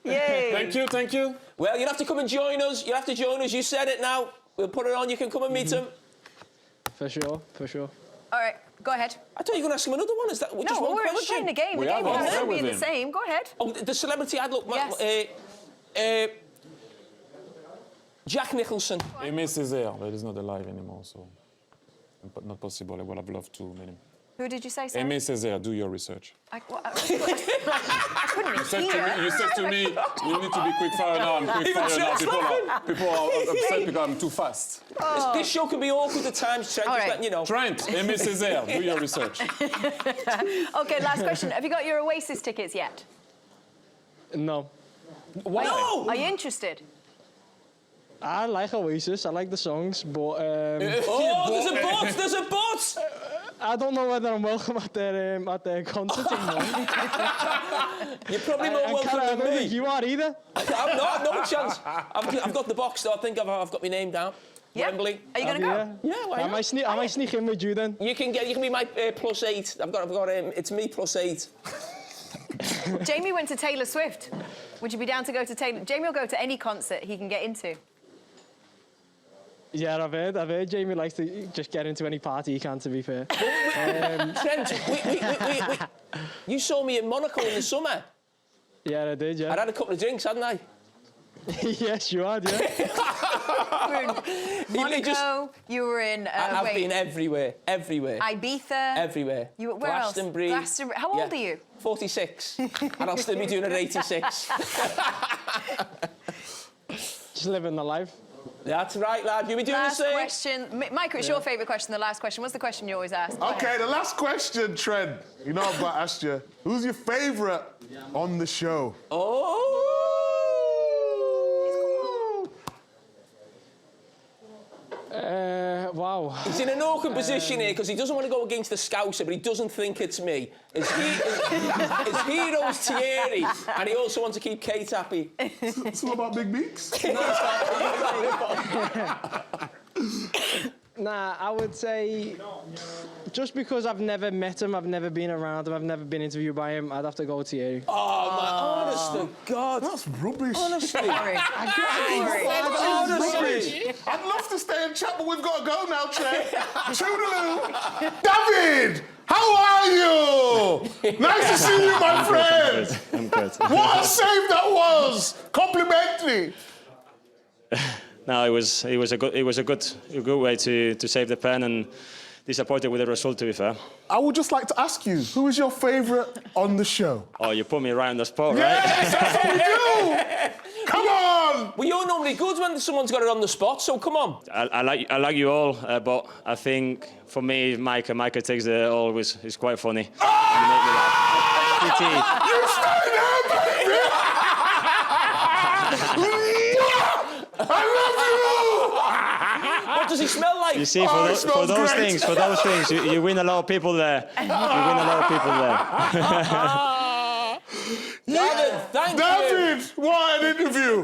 Yay. Thank you, thank you. Well, you'll have to come and join us. You'll have to join us. You said it now. We'll put it on. You can come and meet him. For sure, for sure. All right, go ahead. I thought you were going to ask him another one. Is that just one we're question? playing the game. The game will be the same. Go ahead. Oh, the celebrity I'd look... Yes. Jack Nicholson. Aimé Césaire, but he's not alive anymore, so not possible. I would have loved to meet him. Who did you say, sorry? Aimé Césaire, do your research. I couldn't hear. You said to me, you need to be quick fire now. I'm quick fire now. People are upset because I'm too fast. Oh. This show can be awkward at times, Trent. Just letting you know. Trent, Aimé Césaire, do your research. OK, last question. Have you got your Oasis tickets yet? No. Why? No! Are you interested? I like Oasis, I like the songs, but... Oh, there's a but! There's a but! I don't know whether I'm welcome at their concert anymore. You're probably more welcome than me. You are either. I'm not, no chance. I've got the box, though. I think I've got my name down. Yeah. Wembley. Are you going to go? Yeah, why not? I might sneak in with you then. You can be my +8. I've got it's me +8. Jamie went to Taylor Swift. Would you be down to go to Taylor? Jamie will go to any concert he can get into. Yeah, I've heard Jamie likes to just get into any party he can, to be fair. Trent, you saw me in Monaco in the summer. Yeah, I did, yeah. I'd had a couple of drinks, hadn't I? Yes, you had, yeah. You were in Monaco, you were in... I've been everywhere. Ibiza. Everywhere. You, where else? Glastonbury. How old are you? 46. And I'll still be doing it at 86. Just living the life. That's right, lad. You be doing the same. Last question. Michael, it's your favourite question, the last question. What's the question you always ask? OK, the last question, Trent. You know I've got to ask you, who's your favourite on the show? Oh! Wow. He's in an awkward position here because he doesn't want to go against the Scouser, but he doesn't think it's me. His hero's Thierry, and he also wants to keep Kate happy. It's all about big beaks. Nah, I would say just because I've never met him, I've never been around him, I've never been interviewed by him, I'd have to go with Thierry. Oh, my honest to God. That's rubbish. Honestly. Honestly. I'd love to stay and chat, but we've got to go now, Trent. Toodaloo. David, how are you? Nice to see you, my friend. I'm good. What a save that was. Complimentary. No, it was a good way to save the pen, and disappointed with the result, to be fair. I would just like to ask you, who is your favourite on the show? Oh, you put me right on the spot, right? Yes, that's what we do. Come on. Well, you're normally good when someone's got it on the spot, so come on. I like you all, but I think for me, Micah takes the all. Is quite funny. Oh! You make me laugh. You stay there, baby. I love you! What does he smell like? You see, for those things, you win a lot of people there. You win a lot of people there. David, what an interview!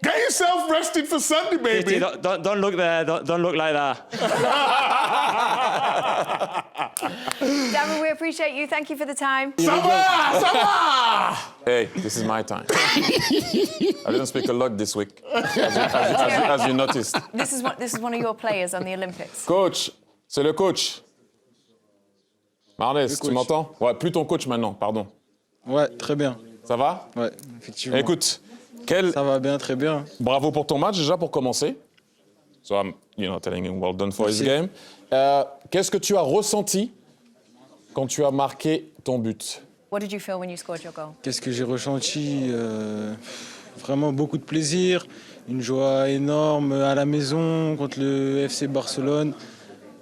Get yourself rested for Sunday, baby. Don't look there. Don't look like that. Darren, we appreciate you. Thank you for the time. Ça va! Hey, this is my time. I didn't speak a lot this week, as you noticed. This is one of your players on the Olympics. Coach, c'est le coach. Marnès, tu m'entends? Ouais, plus ton coach maintenant, pardon. Ouais, très bien. Ça va? Ouais, effectivement. Écoute, ça va bien, très bien. Bravo pour ton match déjà pour commencer. So I'm, telling him well done for his game. Qu'est-ce que tu as ressenti quand tu as marqué ton but? What did you feel when you scored your goal? Qu'est-ce que j'ai ressenti? Vraiment beaucoup de plaisir, une joie énorme à la maison contre le FC Barcelone.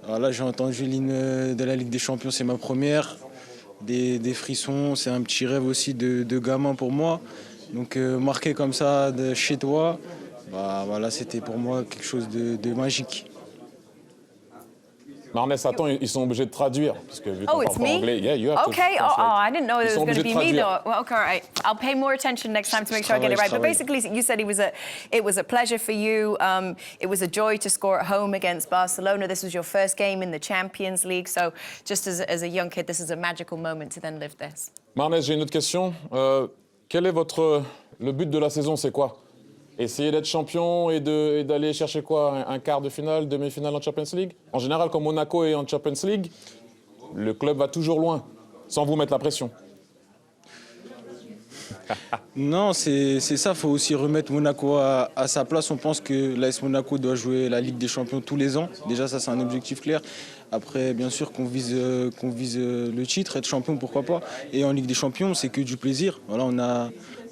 Alors là, j'ai entendu l'hymne de la Ligue des Champions, c'est ma première. Des frissons, c'est un petit rêve aussi de gamin pour moi. Donc marquer comme ça de chez toi, voilà, c'était pour moi quelque chose de magique. Marnès, attends, ils sont obligés de traduire, parce que vu qu'on parle pas anglais, yeah, you have okay. to I didn't know it was going to be me though. Well, okay, all right. I'll pay more attention next time to make sure I get it right. But basically, you said it was a pleasure for you. It was a joy to score at home against Barcelona. This was your first game in the Champions League. So, just as a young kid, this is a magical moment to then live this. Marnès, j'ai une autre question. Quel est le but de la saison, c'est quoi? Essayer d'être champion et d'aller chercher quoi? Un quart de finale, demi-finale en Champions League? En général, quand Monaco est en Champions League, le club va toujours loin, sans vous mettre la pression. Non, c'est ça, il faut aussi remettre Monaco à sa place. On pense que l'AS Monaco doit jouer la Ligue des Champions tous les ans. Déjà, ça, c'est un objectif clair. Après, bien sûr, qu'on vise le titre, être champion, pourquoi pas. Et en Ligue des Champions, c'est que du plaisir. Voilà,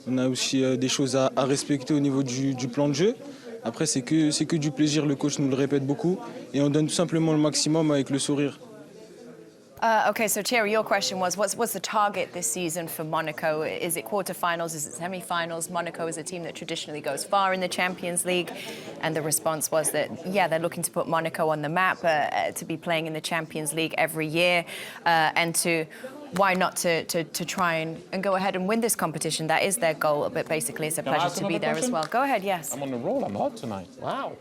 on a aussi des choses à respecter au niveau du plan de jeu. Après, c'est que du plaisir, le coach nous le répète beaucoup. Et on donne tout simplement le maximum avec le sourire. Okay, so Thierry, your question was, what's the target this season for Monaco? Is it quarterfinals? Is it semi-finals? Monaco is a team that traditionally goes far in the Champions League. And the response was that, yeah, they're looking to put Monaco on the map, to be playing in the Champions League every year, and why not to try and go ahead and win this competition? That is their goal, but basically it's a pleasure to be there as well. Go ahead, yes. I'm on a roll, I'm hot tonight. Wow.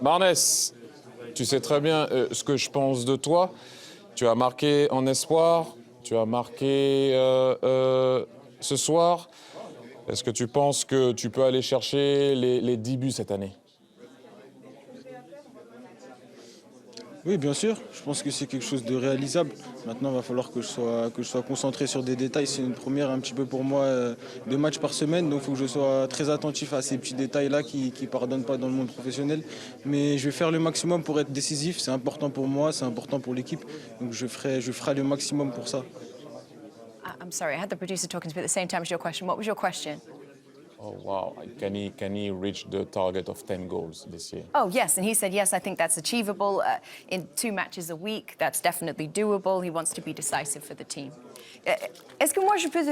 Marnès, tu sais très bien ce que je pense de toi. Tu as marqué en espoir, tu as marqué ce soir. Est-ce que tu penses que tu peux aller chercher les 10 buts cette année? Oui, bien sûr. Je pense que c'est quelque chose de réalisable. Maintenant, il va falloir que je sois concentré sur des détails. C'est une première un petit peu pour moi de matchs par semaine. Donc, il faut que je sois très attentif à ces petits détails-là qui ne pardonnent pas dans le monde professionnel. Mais je vais faire le maximum pour être décisif. C'est important pour moi, c'est important pour l'équipe. Donc, je ferai le maximum pour ça. I'm sorry, I had the producer talking to me at the same time as your question. What was your question? Oh, wow. Can he reach the target of 10 goals this year? Oh, yes. And he said, yes, I think that's achievable. In 2 matches a week, that's definitely doable. He wants to be decisive for the team. Est-ce que moi, je peux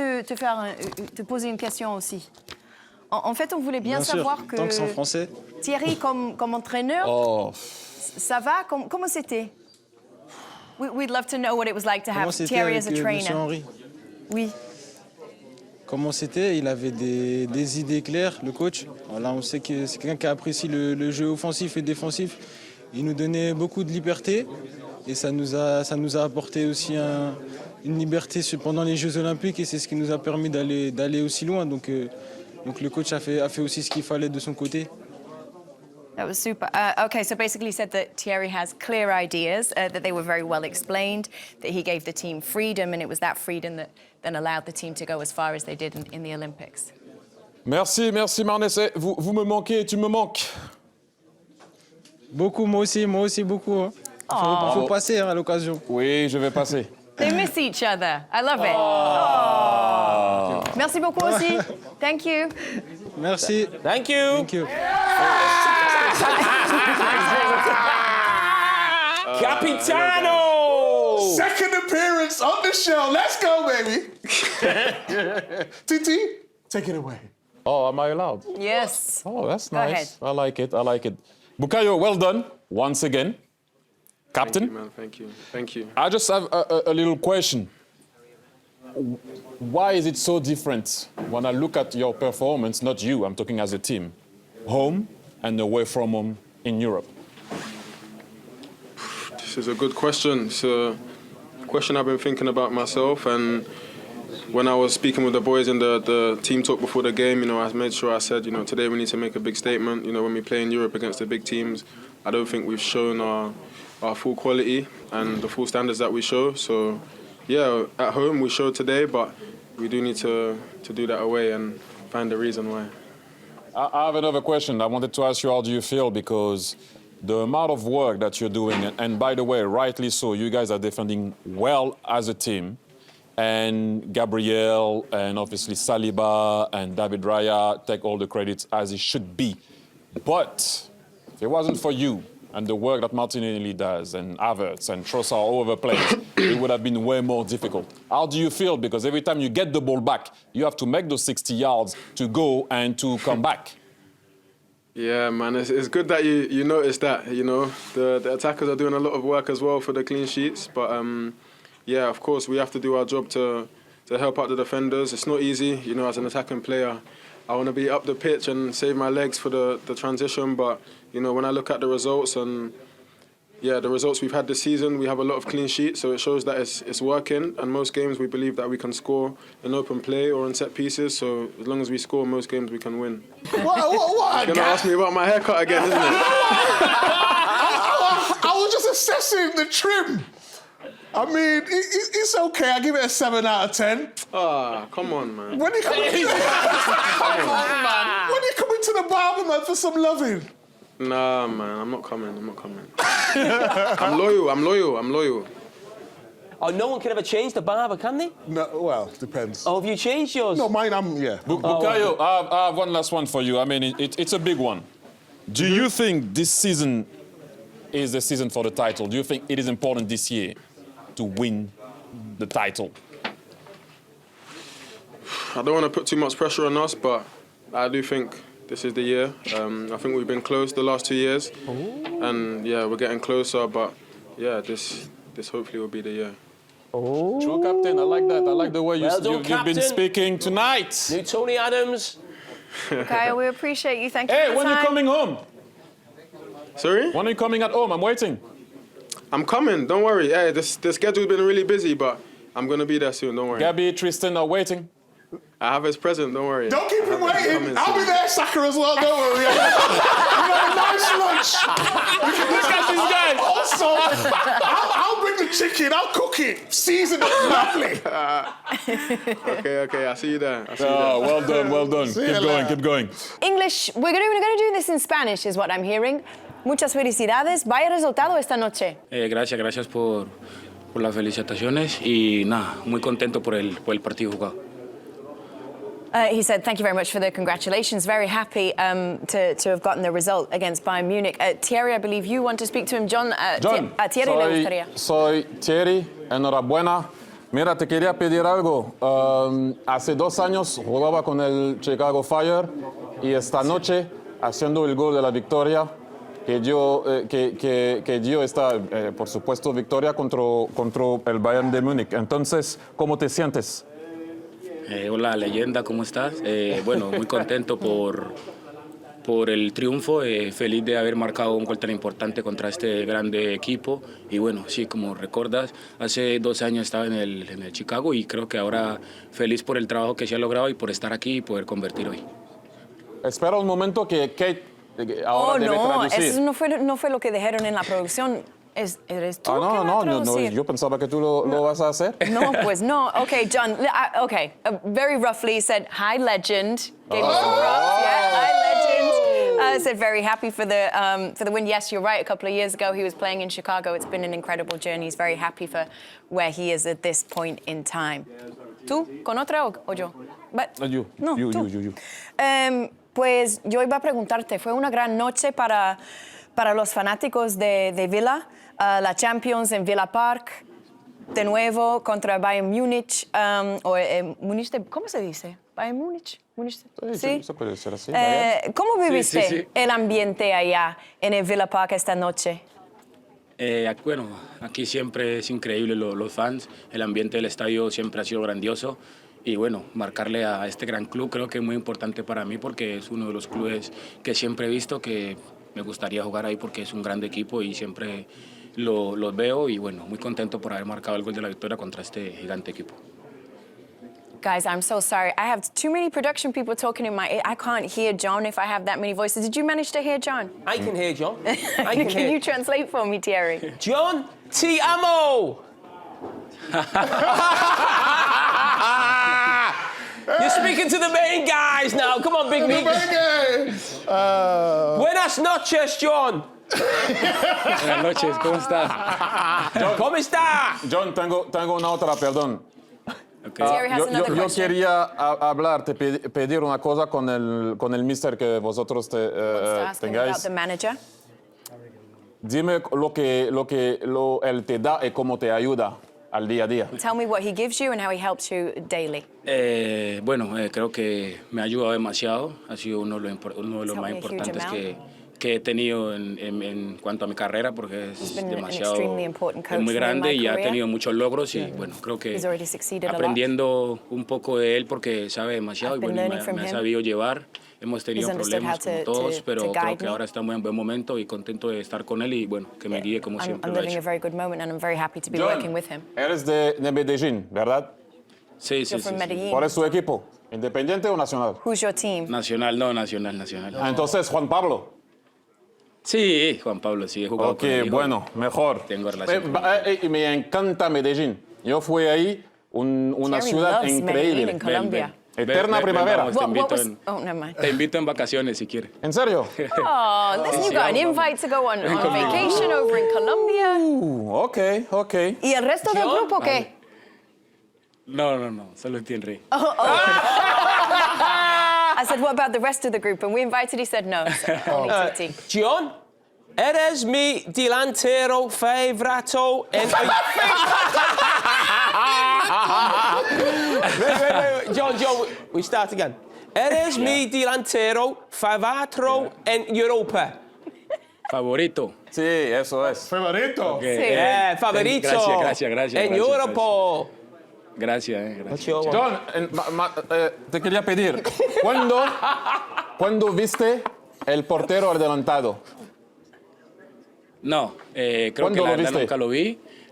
te poser une question aussi? En fait, on voulait bien savoir que... Tant que c'est en français. Thierry, comme entraîneur, ça va? Comment c'était? We'd love to know what it was like to have Thierry as a trainer. Henry? Oui. Comment c'était? Il avait des idées claires, le coach. Là, on sait que c'est quelqu'un qui apprécie le jeu offensif et défensif. Il nous donnait beaucoup de liberté et ça nous a apporté aussi une liberté pendant les Jeux Olympiques et c'est ce qui nous a permis d'aller aussi loin. Donc le coach a fait aussi ce qu'il fallait de son côté. That was super. Okay, so basically he said that Thierry has clear ideas, that they were very well explained, that he gave the team freedom, and it was that freedom that then allowed the team to go as far as they did in the Olympics. Merci Marnès. Vous me manquez et tu me manques. Beaucoup, moi aussi beaucoup. Il faut passer à l'occasion. Oui, je vais passer. They miss each other. I love it. Oh. Merci beaucoup aussi. Thank you. Merci. Thank you. Thank you. Capitano! Second appearance on the show. Let's go, baby. Titi, take it away. Oh, am I allowed? Yes. Oh, that's Go nice. ahead. I like it. Bukayo, well done once again. Captain. Thank you, man. Thank you. I just have a little question. Why is it so different when I look at your performance, not you, I'm talking as a team, home and away from home in Europe? This is a good question. question I've been thinking about myself, and when I was speaking with the boys in the team talk before the game, you know, I made sure I said, you know, today we need to make a big statement. You know, when we play in Europe against the big teams, I don't think we've shown our full quality and the full standards that we show. So, yeah, at home we showed today, but we do need to do that away and find the reason why. I have another question. I wanted to ask you, how do you feel? Because the amount of work that you're doing, and by the way, rightly so, you guys are defending well as a team. And Gabriel and obviously Saliba and David Raya take all the credits as it should be. But if it wasn't for you and the work that Martinelli does and Havertz and Trossard all over the place, it would have been way more difficult. How do you feel? Because every time you get the ball back, you have to make those 60 yards to go and to come back. Yeah, man, it's good that you noticed that, you know. The attackers are doing a lot of work as well for the clean sheets, but yeah, of course, we have to do our job to help out the defenders. It's not easy, you know, as an attacking player. I want to be up the pitch and save my legs for the transition, but, you know, when I look at the results and, yeah, the results we've had this season, we have a lot of clean sheets, so it shows that it's working. And most games we believe that we can score in open play or in set pieces, so as long as we score most games, we can win. What? You're going to ask me about my haircut again, isn't it? I was just assessing the trim. I mean, it's okay. I give it a 7 out of 10. Come on, man. When you come into the barber, man, for some loving. Nah, man, I'm not coming. I'm loyal. Oh, no one can ever change the barber, can they? No, well, depends. Oh, have you changed yours? No, mine, yeah. Bukayo, I have one last one for you. I mean, it's a big one. Do you think this season is the season for the title? Do you think it is important this year to win the title? I don't want to put too much pressure on us, but I do think this is the year. I think we've been close the last 2 years. And yeah, we're getting closer, but yeah, this hopefully will be the year. True captain, I like that. I like the way Well done, you've been speaking tonight. New Tony Adams. Kyle, we appreciate you. Thank you Hey, for the when are time. you coming home? Sorry? When are you coming at home? I'm waiting. I'm coming, don't worry. Hey, the schedule's been really busy, but I'm going to be there soon, don't worry. Gabby, Tristan are waiting. I have his present, don't worry. Don't keep him waiting. I'll be there, Saka, as well, don't worry. We got a nice lunch. Look at this guy. Also, I'll bring the chicken, I'll cook it, season it, lovely. Okay, I'll see you there. Well done. Keep going. English, we're going to do this in Spanish, is what I'm hearing. Muchas felicidades. Vaya resultado esta noche. Gracias por las felicitaciones y nada, muy contento por el partido jugado. He said, thank you very much for the congratulations. Very happy to have gotten the result against Bayern Munich. Thierry, I believe you want to speak to him. John, a Thierry le gustaría. Soy Thierry, enhorabuena. Mira, te quería pedir algo. Hace 2 años jugaba con el Chicago Fire y esta noche, haciendo el gol de la victoria, que dio esta, por supuesto, victoria contra el Bayern de Múnich. Entonces, ¿cómo te sientes? Hola, leyenda, ¿cómo estás? Bueno, muy contento por el triunfo, feliz de haber marcado un gol tan importante contra este grande equipo. Y bueno, sí, como recuerdas, hace 2 años estaba en el Chicago y creo que ahora feliz por el trabajo que se ha logrado y por estar aquí y poder convertir hoy. Espera un momento que Kate ahora debe traducir. Eso no fue lo que dijeron en la producción. ¿Eres tú que va a traducir? Yo pensaba que tú lo vas a hacer. No, pues no. Okay, John. Okay, very roughly said, "Hi, legend." Gave me some props. Yeah, hi, legend. Said very happy for the win. Yes, you're right. A couple of years ago, he was playing in Chicago. It's been an incredible journey. He's very happy for where he is at this point in time. ¿Tú con otra o yo? You. Pues yo iba a preguntarte. Fue una gran noche para los fanáticos de Villa. La Champions en Villa Park, de nuevo contra Bayern Múnich, ¿cómo se dice? Bayern Múnich. Sí, se puede decir así. ¿Cómo viviste Sí. el ambiente allá en el Villa Park esta noche? Bueno, aquí siempre es increíble los fans, el ambiente del estadio siempre ha sido grandioso. Y bueno, marcarle a este gran club creo que es muy importante para mí porque es uno de los clubes que siempre he visto que me gustaría jugar ahí porque es un gran equipo y siempre los veo y bueno, muy contento por haber marcado el gol de la victoria contra este gigante equipo. Guys, I'm so sorry. I have too many production people talking in my ear. I can't hear John if I have that many voices. Did you manage to hear John? I can hear John. Can you translate for me, Thierry? John, ti amo. You're speaking to the main guys now. Come on, Big Meat. Buenas noches, John. Buenas noches, ¿cómo estás? ¿Cómo está? John, tengo una otra, perdón. Thierry has another Yo question. quería hablar, pedir una cosa con el mister que vosotros Ask him about tengáis. the manager. Dime lo que él te da y cómo te ayuda al día a día. Tell me what he gives you and how he helps you daily. Bueno, creo que me ha ayudado demasiado. Ha sido uno de los más importantes que he tenido en cuanto a mi carrera, porque es demasiado, es muy grande y ha tenido muchos logros y bueno, creo que aprendiendo un poco de él porque sabe demasiado y bueno, me ha sabido llevar. Hemos tenido problemas como todos, pero creo que ahora estamos en buen momento y contento de estar con él y bueno, que me guíe como siempre lo ha hecho. John, eres de Medellín, ¿verdad? Sí. ¿Cuál es tu equipo? ¿Independiente o nacional? Who's your team? Nacional. Entonces, Juan Pablo. Sí, Juan Pablo, sí, he jugado con él. Bueno, mejor. Tengo relación. Me encanta Medellín. Yo fui ahí, una ciudad increíble. Eterna primavera. Te invito en vacaciones si quieres. ¿En serio? Oh, listen, you got an invite to go on vacation over in Colombia. Ok. ¿Y el resto del grupo qué? No, solo Thierry. I said, what about the rest of the group? And we invited, he said no. So only Titi. John, eres mi delantero favorito en... wait. John, we start again. Eres mi delantero favorito en Europa. Favorito. Sí, eso es. Favorito. Okay. Sí. Favorito. Gracias. En Europa. Gracias. John, te quería pedir, ¿cuándo viste el portero adelantado? No, creo que la verdad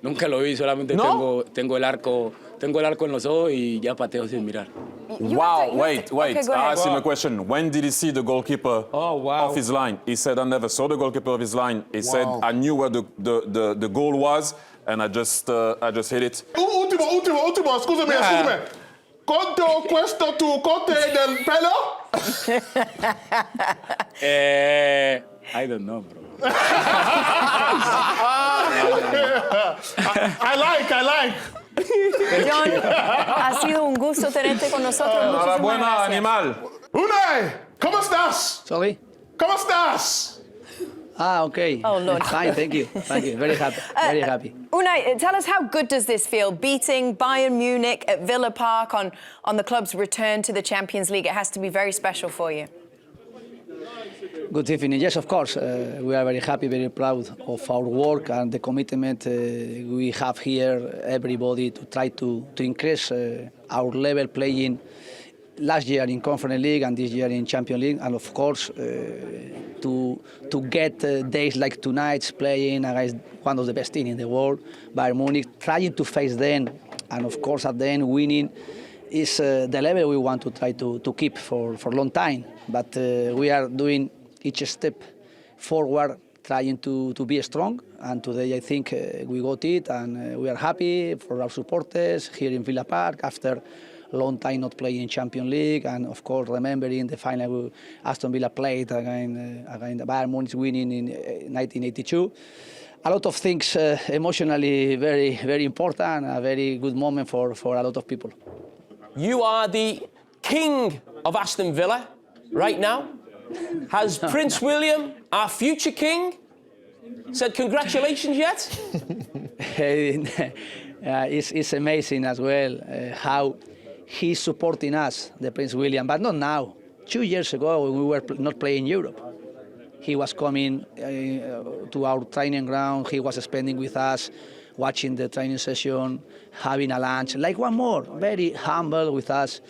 nunca lo vi, solamente tengo el arco en los ojos y ya pateo sin mirar. Wow, wait. I asked him a question. When did he see the goalkeeper off his line? He said, I never saw the goalkeeper of his line. He said, I knew where the goal was, and I just hit it. Ultimo, scusami. Quanto cuesta tu corte del pelo? I don't know, bro. I like. John, ha sido un gusto tenerte con nosotros. Enhorabuena, animal. Unai, ¿cómo estás? Sorry? ¿Cómo estás? Okay. Oh, Lord. Fine, thank you. Very happy. Unai, tell us, how good does this feel, beating Bayern Munich at Villa Park on the club's return to the Champions League? It has to be very special for you. Good evening. Yes, of course. We are very happy, very proud of our work and the commitment we have here, everybody, to try to increase our level playing last year in Conference League and this year in Champions League, and of course to get days like tonight's playing against one of the best teams in the world, Bayern Munich, trying to face them, and of course at the end winning is the level we want to try to keep for a long time. But we are doing each step forward, trying to be strong, and today I think we got it, and we are happy for our supporters here in Villa Park after a long time not playing in Champions League, and of course remembering the final Aston Villa played against Bayern Munich winning in 1982. A lot of things emotionally very important, a very good moment for a lot of people. You are the king of Aston Villa right now. Has Prince William, our future king, said congratulations yet? It's amazing as well how he's supporting us, the Prince William, but not now. 2 years ago, when we were not playing Europe, he was coming to our training ground. He was spending with us, watching the training session, having a lunch, like one more, very humble with us.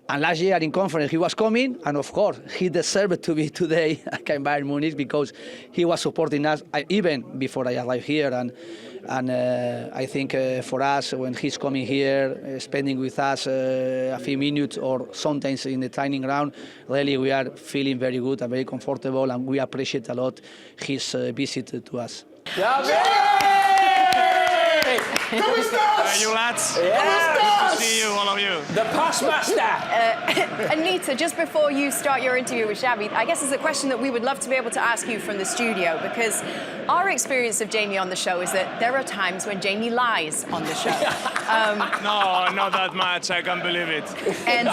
And last year in conference, he was coming, and of course, he deserved to be today at Bayern Munich because he was supporting us even before I arrived here. And I think for us, when he's coming here, spending with us a few minutes or sometimes in the training ground, really we are feeling very good and very comfortable, and we appreciate a lot his visit to us. You lads. Good to see you, all of you. The pass master. Anita, just before you start your interview with Xavi, I guess it's a question that we would love to be able to ask you from the studio, because our experience of Jamie on the show is that there are times when Jamie lies on the show. No, not that much. I can't believe it. And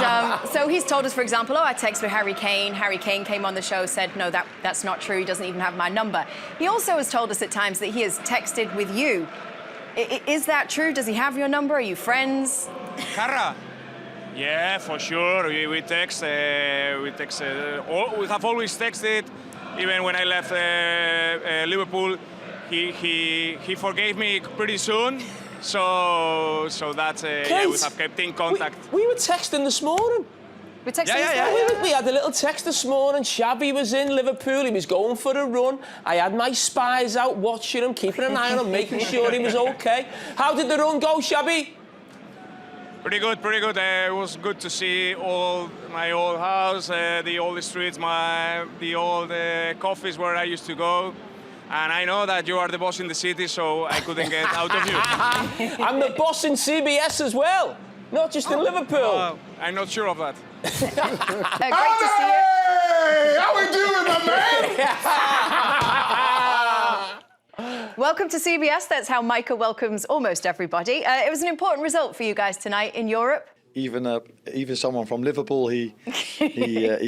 so he's told us, for example, I texted with Harry Kane. Harry Kane came on the show, said, no, that's not true. He doesn't even have my number. He also has told us at times that he has texted with you. Is that true? Does he have your number? Are you friends? Carragher? Yeah, for sure. We text. We have always texted. Even when I left Liverpool, he forgave me pretty soon. So that's yeah, we have kept in contact. We were texting this morning. We texted this morning? We had a little text this morning. Xavi was in Liverpool. He was going for a run. I had my spies out watching him, keeping an eye on him, making sure he was okay. How did the run go, Xavi? Pretty good, pretty good. It was good to see my old house, the old streets, the old coffees where I used to go. And I know that you are the boss in the city, so I couldn't get out of you. I'm the boss in CBS as well, not just in Liverpool. I'm not sure of that. Great to see you. How we doing, my man? Welcome to CBS. That's how Micah welcomes almost everybody. It was an important result for you guys tonight in Europe. Even someone from Liverpool, he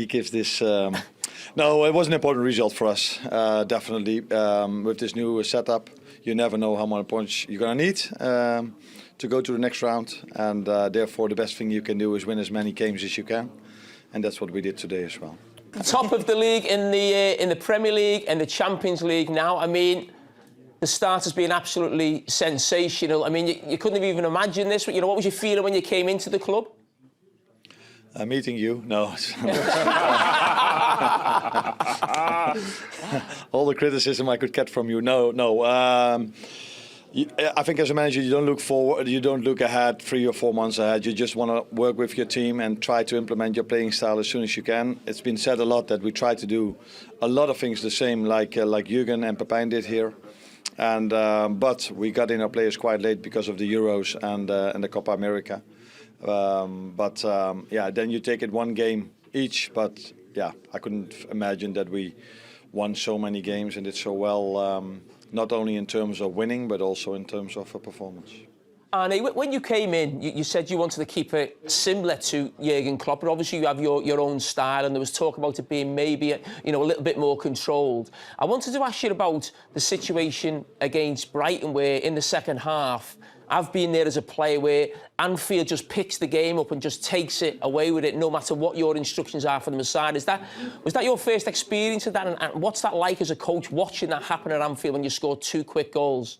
gives this. No, it was an important result for us. Definitely, with this new setup, you never know how many points you're gonna need to go to the next round, and therefore the best thing you can do is win as many games as you can, and that's what we did today as well. Top of the league in the Premier League and the Champions League now. I mean, the start has been absolutely sensational. I mean, you couldn't have even imagined this. You know, what was your feeling when you came into the club? Meeting you? No. All the criticism I could get from you? No. I think as a manager, you don't look forward, you don't look ahead 3 or 4 months ahead. You just want to work with your team and try to implement your playing style as soon as you can. It's been said a lot that we try to do a lot of things the same, like Jürgen and Pepijn did here. And but we got in our players quite late because of the Euros and the Copa America. Yeah, then you take it one game each. But yeah, I couldn't imagine that we won so many games and did so well. Not only in terms of winning, but also in terms of performance. Arne, when you came in, you said you wanted to keep it similar to Jurgen Klopp, but obviously you have your own style, and there was talk about it being maybe a little bit more controlled. I wanted to ask you about the situation against Brighton, where in the second half, I've been there as a player where Anfield just picks the game up and just takes it away with it, no matter what your instructions are from the side. Was that your first experience of that? And what's that like as a coach, watching that happen at Anfield when you score 2 quick goals?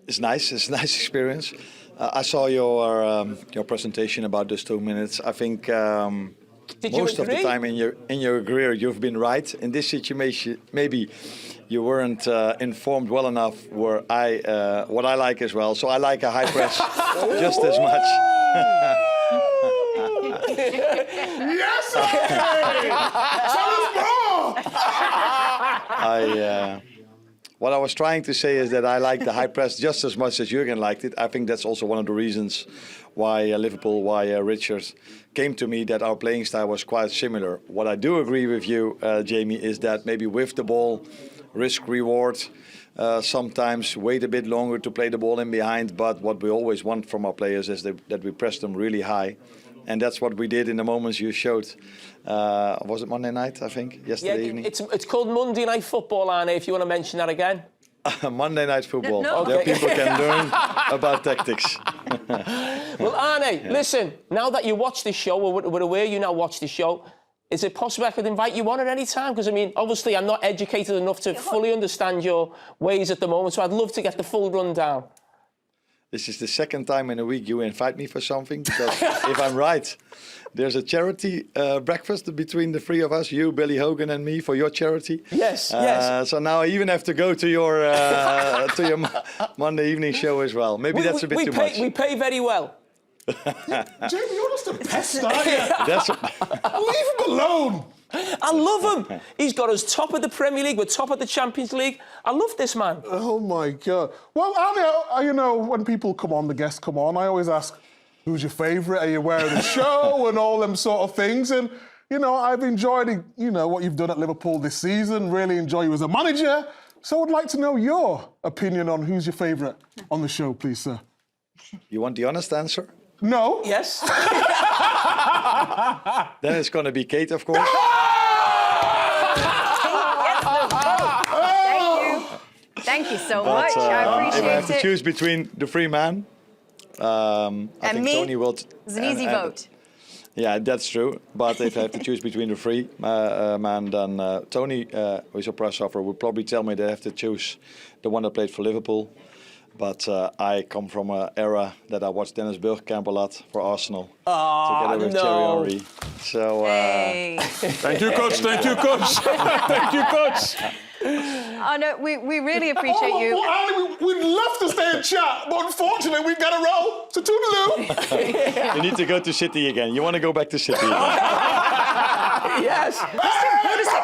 It's nice. It's a nice experience. I saw your presentation about those 2 minutes. I think most of the time in your career you've been right. In this situation, maybe you weren't informed well enough. What I like as well. So I like a high press just as much. Yes, What I was trying to say is that I like the high press just as much as Jürgen liked it. I think that's also one of the reasons why Liverpool, why Richard came to me, that our playing style was quite similar. What I do agree with you, Jamie, is that maybe with the ball, risk-reward, sometimes wait a bit longer to play the ball in behind. But what we always want from our players is that we press them really high. And that's what we did in the moments you showed. Was it Monday night, I think, yesterday evening? It's called Monday Night Football, Arne, if you want to mention that again. Monday Night Football. No. There Okay. people can learn about tactics. Well, Arne, listen, now that you watch this show, we're aware you now watch the show, is it possible I could invite you on at any time? Because, I mean, obviously I'm not educated enough to fully understand your ways at the moment, so I'd love to get the full rundown. this is the second time in a week you invite me for something. Because if I'm right, there's a charity breakfast between the three of us, you, Billy Hogan, and me, for your charity. Yes, yes. So now I even have to go to your Monday evening show as well. Maybe that's a bit too much. We pay very well. Jamie, you're just a pest, aren't you? Leave him alone. I love him. He's got us top of the Premier League. We're top of the Champions League. I love this man. Oh, my God. Well, Ali, you know, when people come on, the guests come on, I always ask, who's your favourite? Are you wearing the show? And all them sort of things. And, you know, I've enjoyed, you know, what you've done at Liverpool this season. Really enjoy you as a manager. So I'd like to know your opinion on who's your favourite on the show, please, sir. You want the honest answer? No. Yes. Then it's going to be Kate, of course. Thank you so much. I appreciate it. If I have to choose between the three men, I think me? Tony will. It's an easy vote. Yeah, that's true. But if I have to choose between the three men, then Tony, who is a press officer, would probably tell me they have to choose the one that played for Liverpool. But I come from an era that I watched Dennis Bergkamp a lot for Arsenal. Together with Thierry Henry. So, Thank you, coach. Thank you, coach. Thank you, coach. Oh, no, we really appreciate you. Ali, we'd love to stay and chat, but unfortunately, we've got to roll. So toodaloo. You need to go to City again. You want to go back to City again. Yes.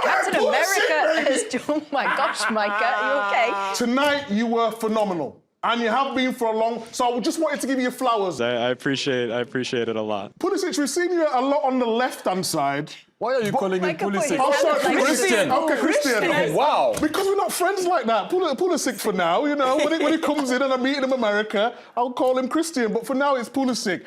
Captain America. Oh, my gosh, Micah, are you okay? Tonight, you were phenomenal. And you have been for a long... So I just wanted to give you your flowers. I appreciate it a lot. Pulisic, we've seen you a lot on the left-hand side. Why are you calling him Pulisic? Oh, sorry, Christian. Okay, Christian. Oh, wow. Because we're not friends like that. Pulisic for now, you know. When he comes in and I meet him in America, I'll call him Christian. But for now, it's Pulisic.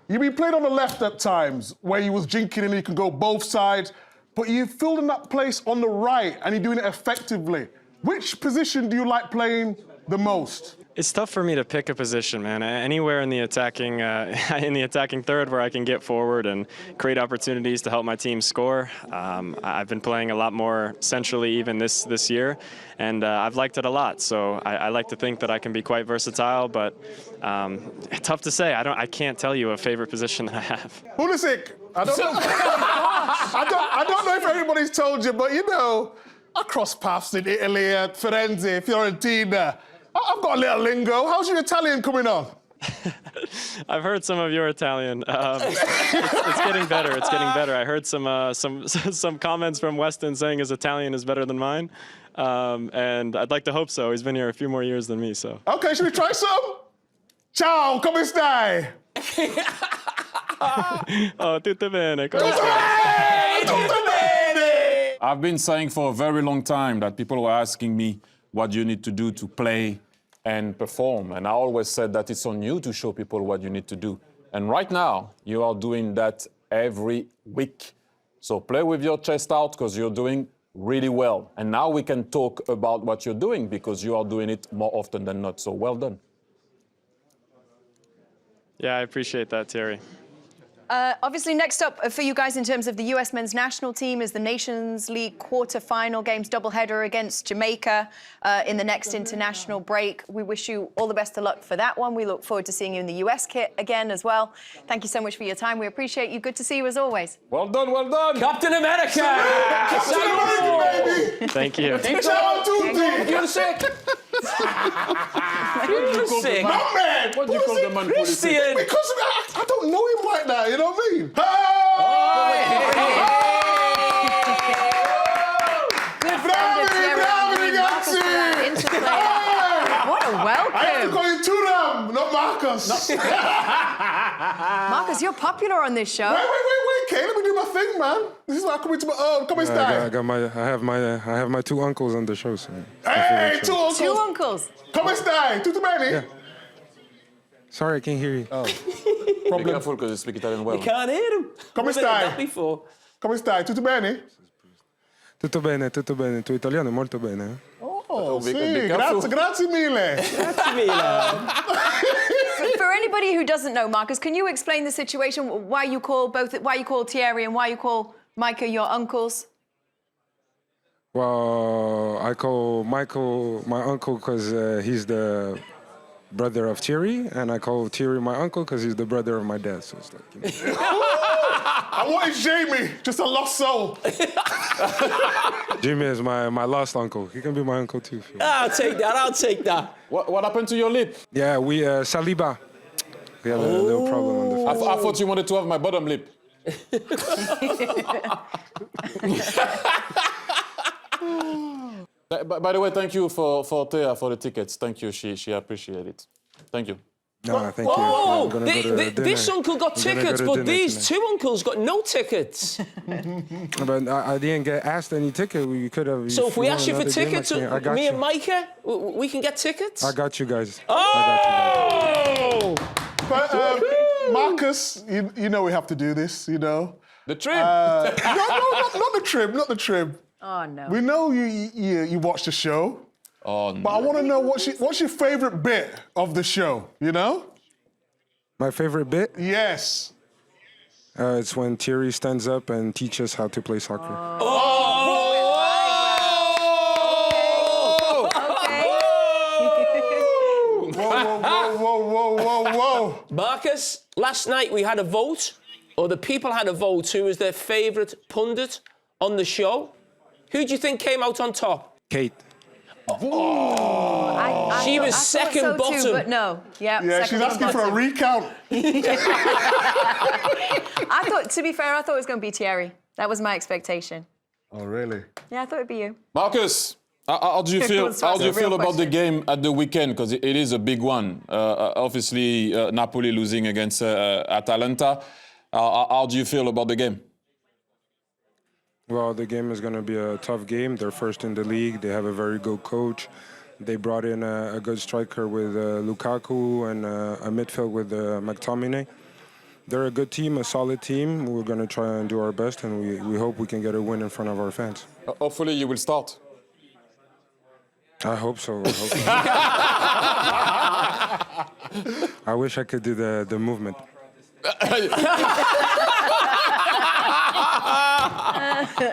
You've been played on the left at times, where you was jinking and you can go both sides. But you filled in that place on the right, and you're doing it effectively. Which position do you like playing the most? It's tough for me to pick a position, man. Anywhere in the attacking third where I can get forward and create opportunities to help my team score. I've been playing a lot more centrally even this year, and I've liked it a lot. So I like to think that I can be quite versatile, but tough to say. I can't tell you a favorite position that I have. Pulisic, I don't know if everybody's told you, but you know, I crossed paths in Italy at Firenze, Fiorentina. I've got a little lingo. How's your Italian coming on? I've heard some of your Italian. It's getting better. It's getting better. I heard some comments from Weston saying his Italian is better than mine, and I'd like to hope so. He's been here a few more years than me, so. Okay, should we try some? Ciao, come stai? Oh, tutto bene. I've been saying for a very long time that people were asking me what you need to do to play and perform. And I always said that it's on you to show people what you need to do. And right now, you are doing that every week. So play with your chest out because you're doing really well. And now we can talk about what you're doing because you are doing it more often than not. So well done. Yeah, I appreciate that, Thierry. Obviously, next up for you guys in terms of the US men's national team is the Nations League quarter-final games doubleheader against Jamaica in the next international break. We wish you all the best of luck for that one. We look forward to seeing you in the US kit again as well. Thank you so much for your time. We appreciate you. Good to see you as always. Well done, well done. Captain America! Captain America, baby! Thank you. Ciao, tutti! You're sick. Sick. My man! What do you call the man? Christian! Because I don't know him like that, you know what I mean? What a welcome! I have to call you Turam, not Marcus. Marcus, you're popular on this show. Wait, Kay, let me do my thing, man. This is why I come into my come I have my two uncles on the show. So hey, two uncles. Two uncles. Come stai? Tutto bene? Yeah. Sorry, I can't hear you. Oh. Be careful because you speak Italian well. You can't hear him. Come stai? Before. Come stai? Tutto bene? Tutto bene, tutto bene. Tuo italiano è molto bene. Oh, sì, grazie mille. Grazie mille. For anybody who doesn't know, Marcus, can you explain the situation? Why you call Thierry and why you call Micah your uncles? Well, I call Michael my uncle because he's the brother of Thierry, and I call Thierry my uncle because he's the brother of my dad. So it's like, you know. And what is Jamie? Just a lost soul. Jimmy is my lost uncle. He can be my uncle too. I'll take that. I'll take that. What happened to your lip? Yeah, we Saliba. We had a little problem on the face. I thought you wanted to have my bottom lip. By the way, thank you for Thea for the tickets. Thank you. She appreciated it. Thank you. No, thank you. Oh, I'm gonna go to this dinner. uncle got I'm gonna go tickets, to but dinner these tonight. two uncles got no tickets. But I didn't get asked any ticket. We could have. So if we ask you for another game, tickets, I got me you. and Micah, we can get tickets? I got you guys. Oh! But Marcus, you know we have to do this, you know. The trim. No, not the trim, not the trim. Oh, no. We know you watch the show. Oh, no. But I want to know what's your favorite bit of the show, you know? My favorite bit? Yes. It's when Thierry stands up and teaches how to play soccer. Whoa. Marcus, last night we had a vote, or the people had a vote, who was their favourite pundit on the show. Who do you think came out on top? Kate. She was I second thought so bottom. Too, but no. Yeah, she's asking for a recount. I thought, to be fair, I thought it was going to be Thierry. That was my expectation. Oh, really? Yeah, I thought it'd be you. Marcus, how do you feel? How do you feel about the game at the weekend? Because it is a big one. Obviously, Napoli losing against Atalanta. How do you feel about the game? Well, the game is going to be a tough game. They're first in the league. They have a very good coach. They brought in a good striker with Lukaku and a midfield with McTominay. They're a good team, a solid team. We're going to try and do our best, and we hope we can get a win in front of our fans. Hopefully you will start. I hope so. I wish I could do the movement.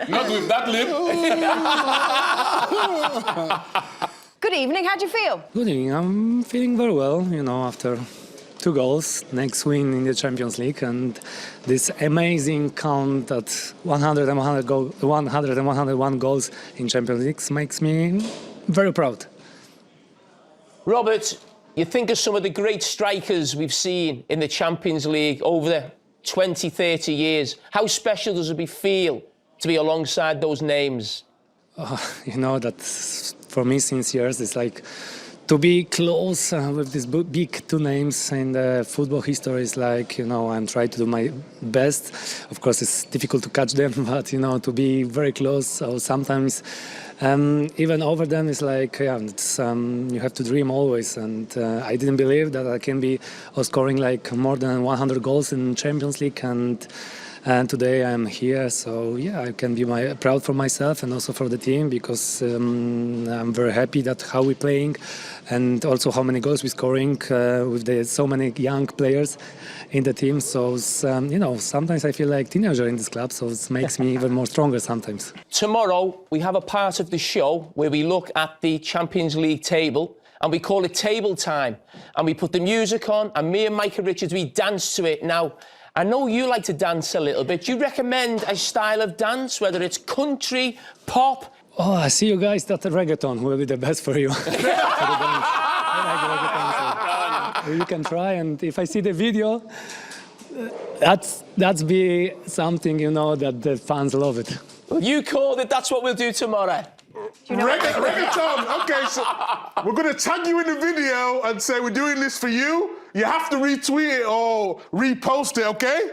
Not with that lip. Good evening. How'd you feel? Good evening. I'm feeling very well, you know, after 2 goals, next win in the Champions League, and this amazing count at 100 and 101 goals in Champions League makes me very proud. Robert, you think of some of the great strikers we've seen in the Champions League over the 20, 30 years. How special does it feel to be alongside those names? You know, that for me since years, it's like to be close with these big 2 names in the football history is like, you know, I'm trying to do my best. Of course, it's difficult to catch them, but, you know, to be very close. So sometimes even over them is like, yeah, it's, you have to dream always. And I didn't believe that I can be scoring like more than 100 goals in Champions League. And today I'm here, so yeah, I can be proud for myself and also for the team, because I'm very happy that how we're playing and also how many goals we're scoring with so many young players in the team. So you know, sometimes I feel like teenager in this club, so it makes me even more stronger sometimes. Tomorrow we have a part of the show where we look at the Champions League table, and we call it Table Time, and we put the music on, and me and Micah Richards, we dance to it. Now, I know you like to dance a little bit. Do you recommend a style of dance, whether it's country, pop? Oh, I see you guys that the reggaeton will be the best for you. For the dance. I like reggaeton, so you can try, and if I see the video, that's be something, you know, that the fans love it. You called it, that's what we'll do tomorrow. Reggaeton. Okay, so we're going to tag you in the video and say we're doing this for you. You have to retweet it or repost it, okay?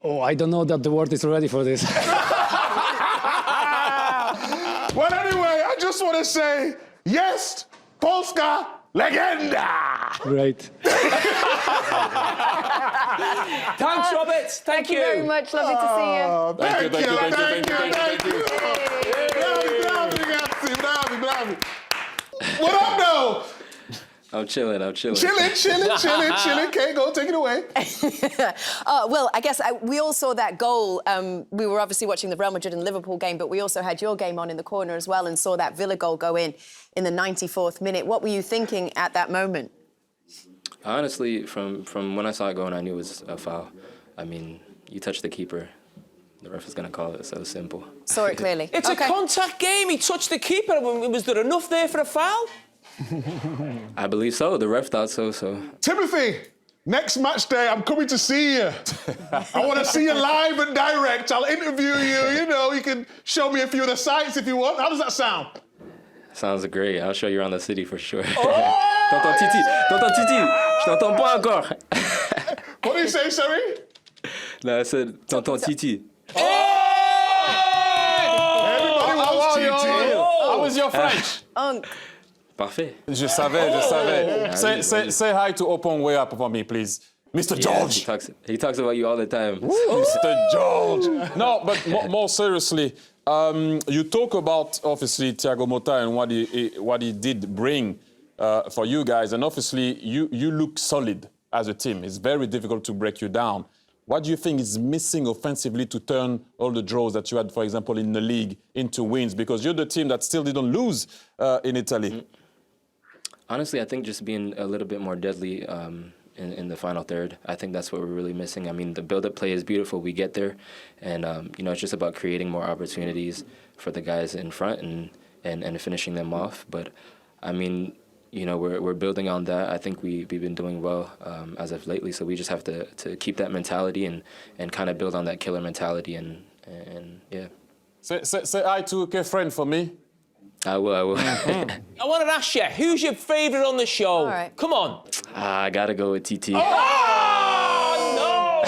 Oh, I don't know that the world is ready for this. Well, anyway, I just want to say, yes, Polska legenda. Great. Thanks, Robert. Thank you very much. Lovely to see you. Thank you. Bravi. What up, though? I'm chilling. Chilling. Okay, go, take it away. Well, I guess we all saw that goal. We were obviously watching the Real Madrid and Liverpool game, but we also had your game on in the corner as well and saw that Villa goal go in the 94th minute. What were you thinking at that moment? Honestly, from when I saw it going, I knew it was a foul. I mean, you touch the keeper, the ref is going to call it, so simple. Saw it clearly. It's a contact game. He touched the keeper. Was there enough there for a foul? I believe so. The ref thought so. Timothy, next match day, I'm coming to see you. I want to see you live and direct. I'll interview you. You know, you can show me a few of the sites if you want. How does that sound? Sounds great. I'll show you around the city for sure. Tonton Titi, je t'entends pas encore. What do you say, sorry? No, I said Tonton Titi. Everybody wants Titi. How was your French? Parfait. Je savais. Say hi to Open Way Up for me, please. Mr. George. He talks about you all the time. Mr. George. No, but more seriously, you talk about, obviously, Thiago Motta and what he did bring for you guys, and obviously, you look solid as a team. It's very difficult to break you down. What do you think is missing offensively to turn all the draws that you had, for example, in the league into wins? Because you're the team that still didn't lose in Italy. Honestly, I think just being a little bit more deadly in the final third. I think that's what we're really missing. I mean, the build-up play is beautiful. We get there, and you know, it's just about creating more opportunities for the guys in front and finishing them off. But I mean, you know, we're building on that. I think we've been doing well as of lately. So we just have to keep that mentality and kind of build on that killer mentality and yeah. Say hi to a friend for me. I will. I want to ask you, who's your favourite on the show? All right. Come on. I gotta go with TT. Oh, no!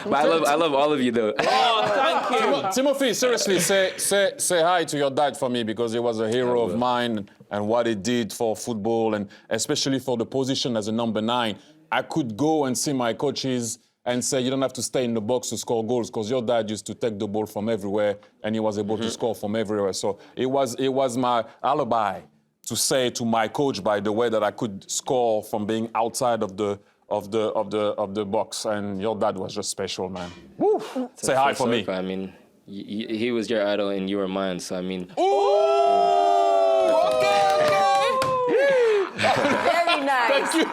But I love all of you though. Oh, thank you. Timothy, seriously, say hi to your dad for me, because he was a hero of mine and what he did for football, and especially for the position as a number 9. I could go and see my coaches and say, you don't have to stay in the box to score goals, because your dad used to take the ball from everywhere and he was able to score from everywhere. So it was my alibi to say to my coach, by the way, that I could score from being outside of the box. And your dad was just special, man. Woo. Say hi for me. I mean, he was your idol and you were mine. So I mean. Very nice. Thank you.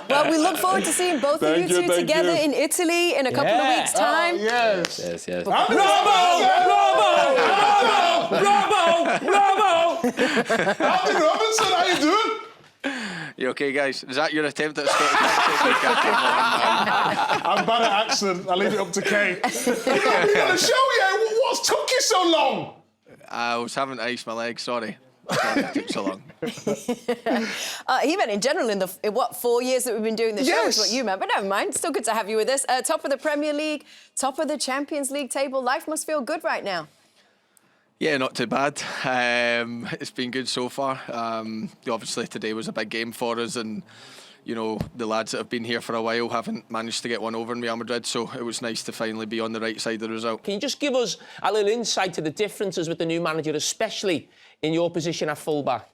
Well, we look forward to seeing both of you two together in Italy in a couple of weeks' time. Yes. Yes. Bravo! Andy Robinson, how you doing? You okay, guys? Is that your attempt at a Scottish accent? I'm bad at accent. I'll leave it up to Kate. You've not been on the show yet. What's took you so long? I was having to ice my legs, sorry. It took so long. He meant in general in 4 years that we've been doing the show is what you meant, but never mind. Still good to have you with us. Top of the Premier League, top of the Champions League table. Life must feel good right now. Yeah, not too bad. It's been good so far. Obviously today was a big game for us, and you know, the lads that have been here for a while haven't managed to get one over in Real Madrid, so it was nice to finally be on the right side of the result. Can you just give us a little insight to the differences with the new manager, especially in your position at fullback?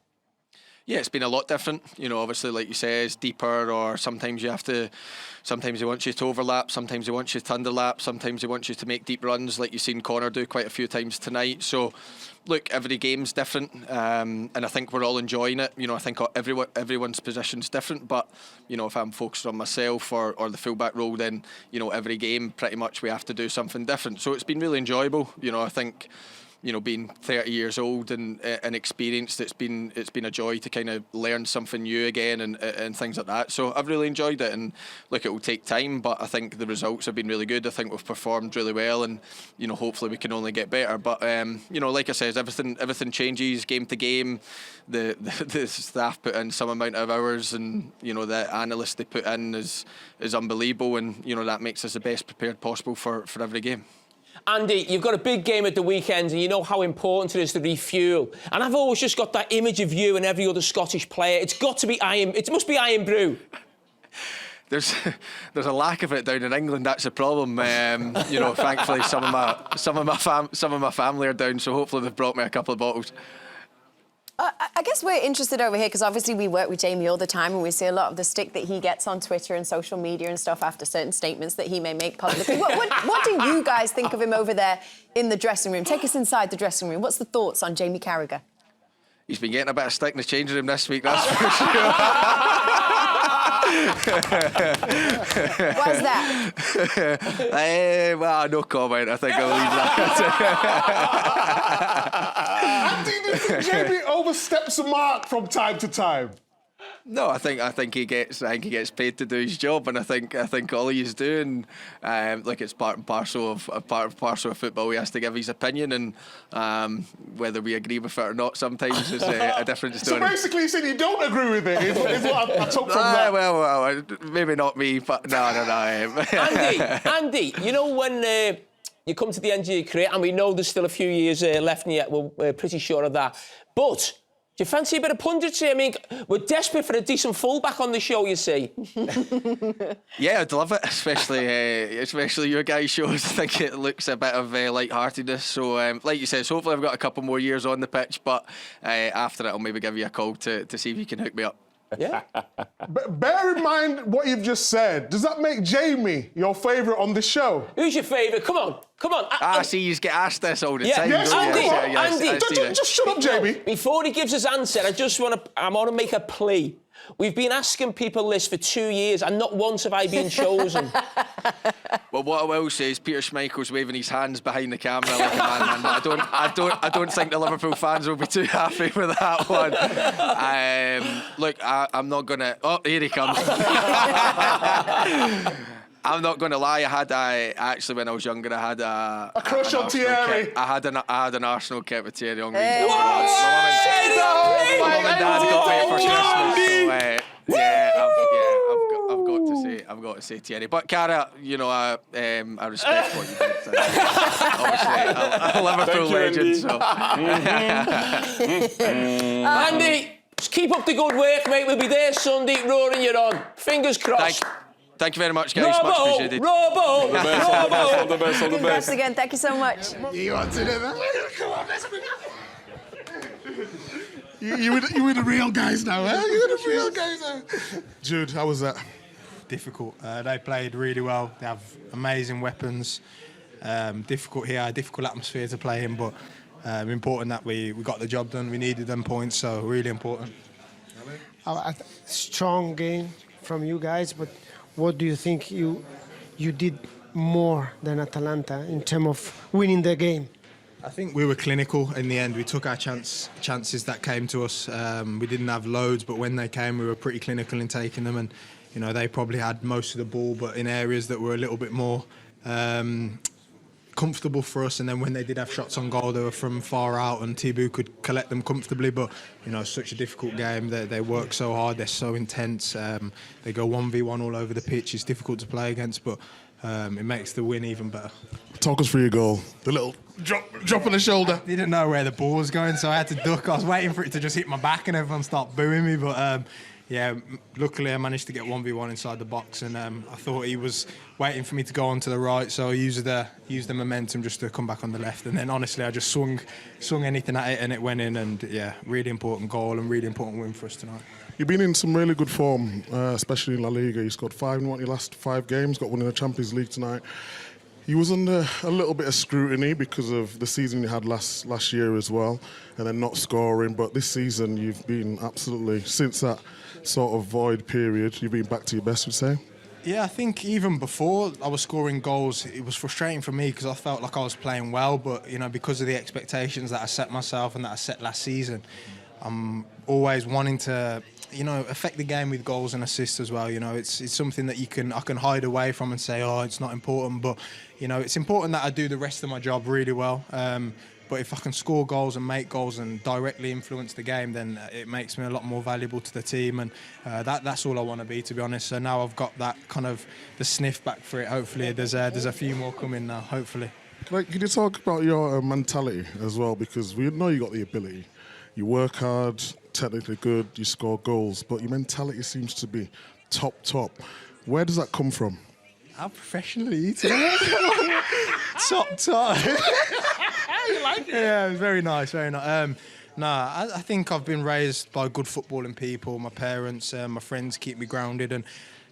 Yeah, it's been a lot different. You know, obviously, like you say, it's deeper, or sometimes he wants you to overlap, sometimes he wants you to underlap, sometimes he wants you to make deep runs, like you've seen Connor do quite a few times tonight. So, look, every game's different, and I think we're all enjoying it. You know, I think everyone's position's different, but, you know, if I'm focused on myself or the fullback role, then, you know, every game, pretty much, we have to do something different. So it's been really enjoyable. You know, I think, you know, being 30 years old and experienced, it's been a joy to kind of learn something new again and things like that. So I've really enjoyed it, and look, it will take time, but I think the results have been really good. I think we've performed really well, and you know, hopefully we can only get better. But you know, like I said, everything changes game to game. The staff put in some amount of hours, and you know, the analysts they put in is unbelievable, and you know, that makes us the best prepared possible for every game. Andy, you've got a big game at the weekend, and you know how important it is to refuel. And I've always just got that image of you and every other Scottish player. It must be Iron Brew. There's a lack of it down in England. That's the problem. You know, thankfully some of my family are down, so hopefully they've brought me a couple of bottles. I guess we're interested over here because obviously we work with Jamie all the time, and we see a lot of the stick that he gets on Twitter and social media and stuff after certain statements that he may make publicly. What do you guys think of him over there in the dressing room? Take us inside the dressing room. What's the thoughts on Jamie Carragher? He's been getting a bit of stick in the changing room this week, that's for sure. Why's that? Well, no comment. I think I'll leave that. Do you think Jamie oversteps the mark from time to time? No, I think he gets paid to do his job, and I think all he's doing, like it's part and parcel of football. He has to give his opinion, and whether we agree with it or not, sometimes is a different story. So basically, you said you don't agree with it. Is what I took from that. Well, maybe not me, but no. Andy, you know when you come to the end of your career, and we know there's still a few years left in yet, we're pretty sure of that, but do you fancy a bit of punditry? I mean, we're desperate for a decent fullback on the show, you see. Yeah, I'd love it, especially your guys' shows. I think it looks a bit of light-heartedness. So, like you said, hopefully I've got a couple more years on the pitch, but after it, I'll maybe give you a call to see if you can hook me up. Yeah. Bear in mind what you've just said. Does that make Jamie your favourite on the show? Who's your favourite? Come on. See, you get asked this all the time. Yes, Andy, just shut up, Jamie. Before he gives his answer, I want to make a plea. We've been asking people this for 2 years, and not once have I been chosen. Well, what I will say is Peter Schmeichel's waving his hands behind the camera like a madman, but I don't think the Liverpool fans will be too happy with that one. Look, I'm not gonna. Oh, here he comes. I'm not going to lie. I actually, when I was younger, I had a crush on Thierry. I had an Arsenal kit with Thierry on. Hey. My mum and dad got me for Christmas. So, I've got to say Thierry. But Cara, you know, I respect what you did. Obviously, a Liverpool legend. So. Andy, just keep up the good work, mate. We'll be there Sunday, roaring you on. Fingers crossed. Thank you very much, guys. Much appreciated. Robo! All the best. Congrats again. Thank you so much. You want to do that? Come on, let's You were the real guys now, eh? You were the real guys now. Jude, how was that? Difficult. They played really well. They have amazing weapons. Difficult here, difficult atmosphere to play in, but important that we got the job done. We needed them points, so really important. Strong game from you guys, but what do you think you did more than Atalanta in terms of winning the game? I think we were clinical in the end. We took our chances that came to us. We didn't have loads, but when they came, we were pretty clinical in taking them. And you know, they probably had most of the ball, but in areas that were a little bit more comfortable for us. And then when they did have shots on goal, they were from far out, and Thibaut could collect them comfortably. But you know, such a difficult game. They work so hard. They're so intense. They go 1v1 all over the pitch. It's difficult to play against, but it makes the win even better. Talk us through your goal. The little drop on the shoulder. I didn't know where the ball was going, so I had to duck. I was waiting for it to just hit my back and everyone start booing me. But yeah, luckily I managed to get 1v1 inside the box, and I thought he was waiting for me to go on to the right, so I used the momentum just to come back on the left. And then honestly, I just swung anything at it and it went in. And yeah, really important goal and really important win for us tonight. You've been in some really good form, especially in La Liga. You scored 5 in your last 5 games, got one in the Champions League tonight. You was under a little bit of scrutiny because of the season you had last year as well, and then not scoring. But this season, you've been absolutely, since that sort of void period, you've been back to your best, you'd say? Yeah, I think even before I was scoring goals, it was frustrating for me because I felt like I was playing well, but you know, because of the expectations that I set myself and that I set last season, I'm always wanting to, you know, affect the game with goals and assists as well. You know, it's something that I can hide away from and say, oh, it's not important. But you know, it's important that I do the rest of my job really well. But if I can score goals and make goals and directly influence the game, then it makes me a lot more valuable to the team. And that's all I want to be to honest. So now I've got that kind of the sniff back for it. Hopefully, there's a few more coming now. Hopefully. Can you talk about your mentality as well? Because we know you got the ability. You work hard, technically good, you score goals, but your mentality seems to be top. Where does that come from? How professional are you today? Top. You like it? Yeah, very nice, very nice. I think I've been raised by good footballing people. My parents, my friends keep me grounded, and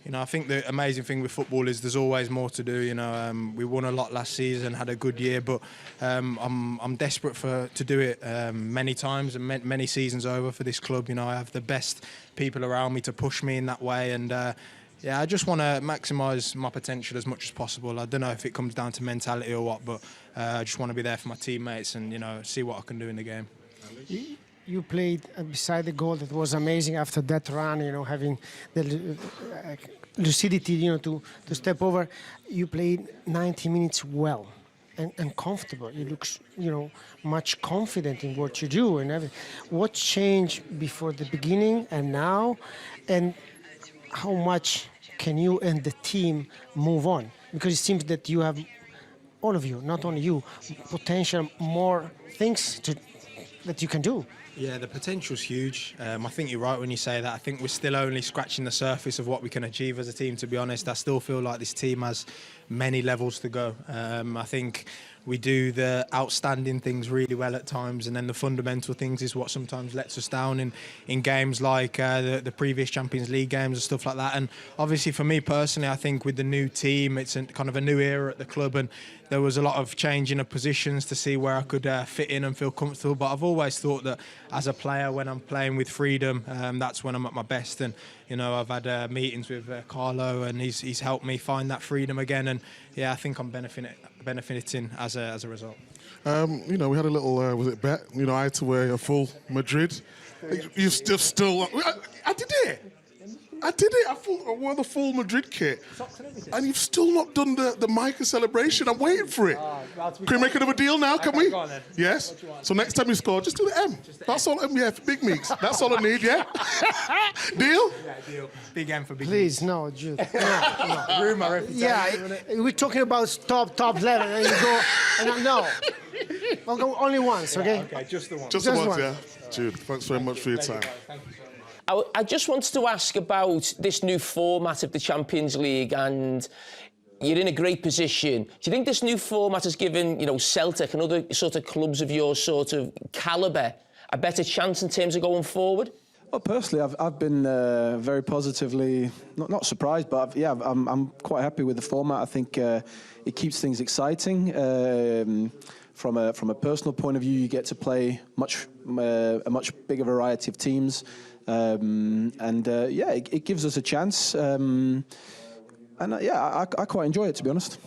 you know, I think the amazing thing with football is there's always more to do. You know, we won a lot last season, had a good year, but I'm desperate to do it many times and many seasons over for this club. You know, I have the best people around me to push me in that way, and yeah, I just want to maximise my potential as much as possible. I don't know if it comes down to mentality or what, but I just want to be there for my teammates and, you know, see what I can do in the game. You played beside the goal. That was amazing after that run, you know, having the lucidity, you know, to step over. You played 90 minutes well and comfortable. You look, you know, much confident in what you do and everything. What changed before the beginning and now? And how much can you and the team move on? Because it seems that you have, all of you, not only you, potential more things that you can do. Yeah, the potential's huge. I think you're right when you say that. I think we're still only scratching the surface of what we can achieve as a team, to be honest. I still feel like this team has many levels to go. I think we do the outstanding things really well at times, and then the fundamental things is what sometimes lets us down in games like the previous Champions League games and stuff like that. And obviously for me personally, I think with the new team, it's kind of a new era at the club, and there was a lot of changing of positions to see where I could fit in and feel comfortable. But I've always thought that as a player, when I'm playing with freedom, that's when I'm at my best. And you know, I've had meetings with Carlo, and he's helped me find that freedom again. And yeah, I think I'm benefiting as a result. You know, we had a little, was it bet? You know, I had to wear a full Madrid. You've still, I did it. I wore the full Madrid kit. And you've still not done the Micah celebration. I'm waiting for it. Can we make another deal now, can we? Yes? So next time you score, just do the M. That's all, yeah, for Big Meeks. That's all I need, yeah? Deal? Yeah, deal. Big M for Big Please, no, Jude. No. Ruin my reputation. Yeah, we're talking about top level, and you go, and no. I'll go only once, okay? Okay, just the one. Just the once, yeah. Jude, thanks very much for your time. I just wanted to ask about this new format of the Champions League, and you're in a great position. Do you think this new format has given, you know, Celtic and other sort of clubs of your sort of calibre a better chance in terms of going forward? Well, personally, I've been very positively, not surprised, but I'm quite happy with the format. I think it keeps things exciting. From a personal point of view, you get to play a much bigger variety of teams. Yeah, it gives us a chance, yeah, I quite enjoy it, to be honest.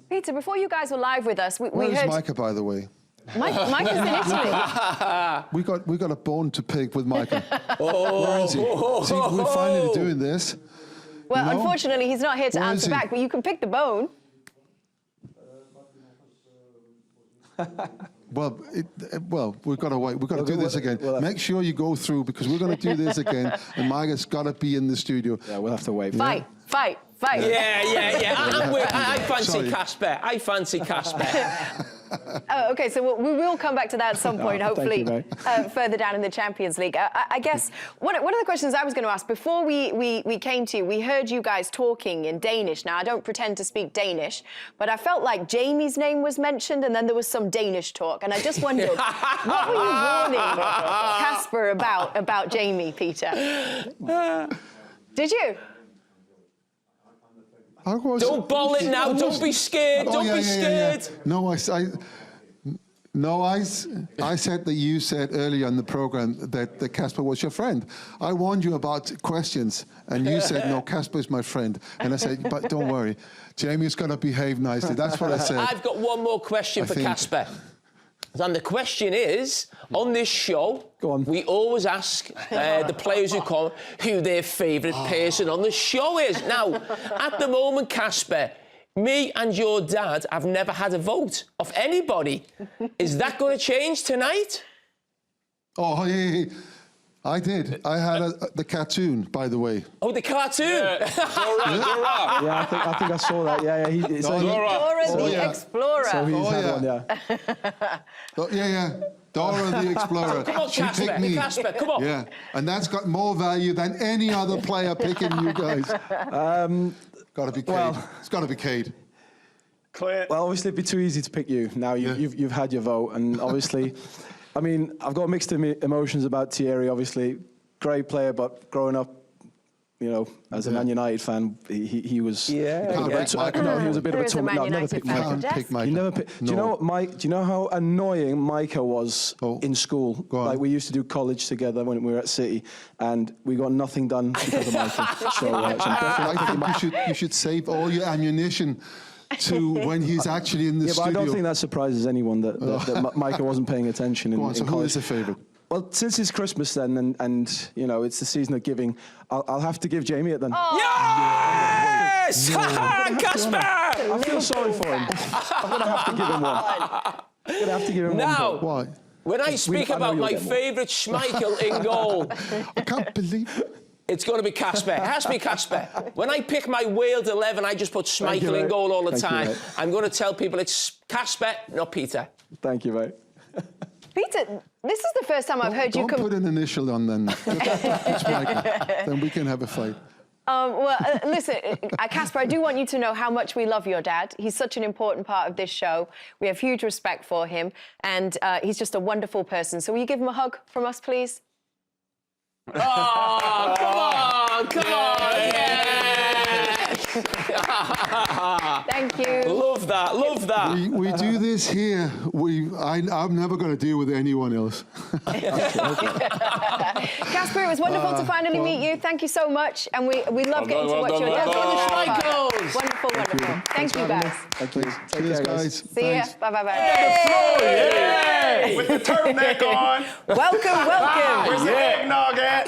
Peter, before you guys were live with us, we Where's heard... Micah, by the way? Micah's in Italy. we got a bone to pick with Micah. Oh. Where is he? See, we're finally doing this. Well, you know? unfortunately, he's not here to answer back, but you can pick the bone. Well, we've got to wait. We've got to do this again. Make sure you go through, because we're going to do this again, and Micah's got to be in the studio. Yeah, we'll have to wait. Fight. Yeah. I fancy Casper. I fancy Casper. Oh, okay, so we will come back to that at some point, hopefully, further down in the Champions League. I guess one of the questions I was going to ask, before we came to you, we heard you guys talking in Danish. Now, I don't pretend to speak Danish, but I felt like Jamie's name was mentioned, and then there was some Danish talk, and I just wondered, what were you warning Casper about Jamie, Peter? Did you? Don't ball it now. Don't be scared. Don't be scared. No, I said that you said earlier in the program that Casper was your friend. I warned you about questions, and you said, no, Casper is my friend. And I said, but don't worry, Jamie's got to behave nicely. That's what I said. I've got one more question for Casper. And the question is, on this show, we always ask the players who come who their favourite person on the show is. Now, at the moment, Casper, me and your dad have never had a vote of anybody. Is that going to change tonight? Oh, yeah. I did. I had the cartoon, by the way. Oh, the cartoon! Yeah, I think I saw that. Yeah. Dora the Explorer. So he's had one, yeah. Dora the Explorer. Come on, Casper, come on. Yeah, and that's got more value than any other player picking you guys. Got to be Cade. It's got to be Cade. Well, obviously it'd be too easy to pick you. Now you've had your vote, and obviously... I mean, I've got mixed emotions about Thierry, obviously. Great player, but growing up, You know, as a Man United fan, he was. Yeah. No, he was a bit of a There is a Man I've never United picked fan. Micah. Can't pick Micah. You never pick. Do you No. know what, Mike? Do you know how annoying Micah was in school? Like we used to do college together when we were at City, and we got nothing done because of Micah. So I'm definitely I think you should save all your ammunition to when he's actually in the But I studio. don't think that surprises anyone that Micah wasn't paying attention in, Go on, so in who college. is the favourite? Well, since it's Christmas then, and you know, it's the season of giving, I'll have to give Jamie it then. Yes! Casper! I feel sorry for him. I'm going to have to give him one. I'm going to have to give him Now, one. Why? when I speak about my favourite Schmeichel in goal, I can't believe it's going to be Casper. It has to be Casper. When I pick my Wales 11, I just put Schmeichel in goal all the time. I'm going to tell people it's Casper, not Peter. Thank you, mate. Peter, this is the first time I've heard you Don't put an initial on then. Then we can have a fight. Listen, Casper, I do want you to know how much we love your dad. He's such an important part of this show. We have huge respect for him, and he's just a wonderful person. So will you give him a hug from us, please? Oh, come on, yes! Thank you. Love that. We do this here. I'm never going to deal with anyone else. Casper, it was wonderful to finally meet you. Thank you so much, and we love getting to watch your dad. Wonderful. Thank you, guys. Thank you. Cheers, guys. See ya. Bye. With the turtleneck on. Welcome. Where's the eggnog at?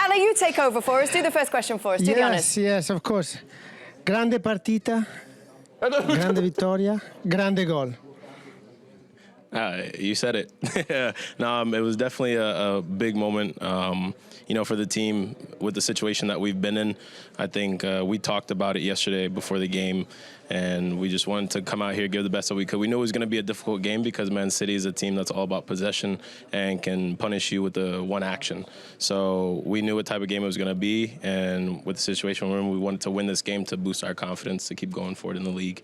Anna, you take over for us. Do the first question for us. Do the honors. Yes, of course. Grande partita, grande vittoria, grande gol. You said it. No, it was definitely a big moment, you know, for the team with the situation that we've been in. I think we talked about it yesterday before the game, and we just wanted to come out here, give the best that we could. We knew it was going to be a difficult game because Man City is a team that's all about possession and can punish you with the one action. So we knew what type of game it was going to be, and with the situation we're in, we wanted to win this game to boost our confidence to keep going forward in the league.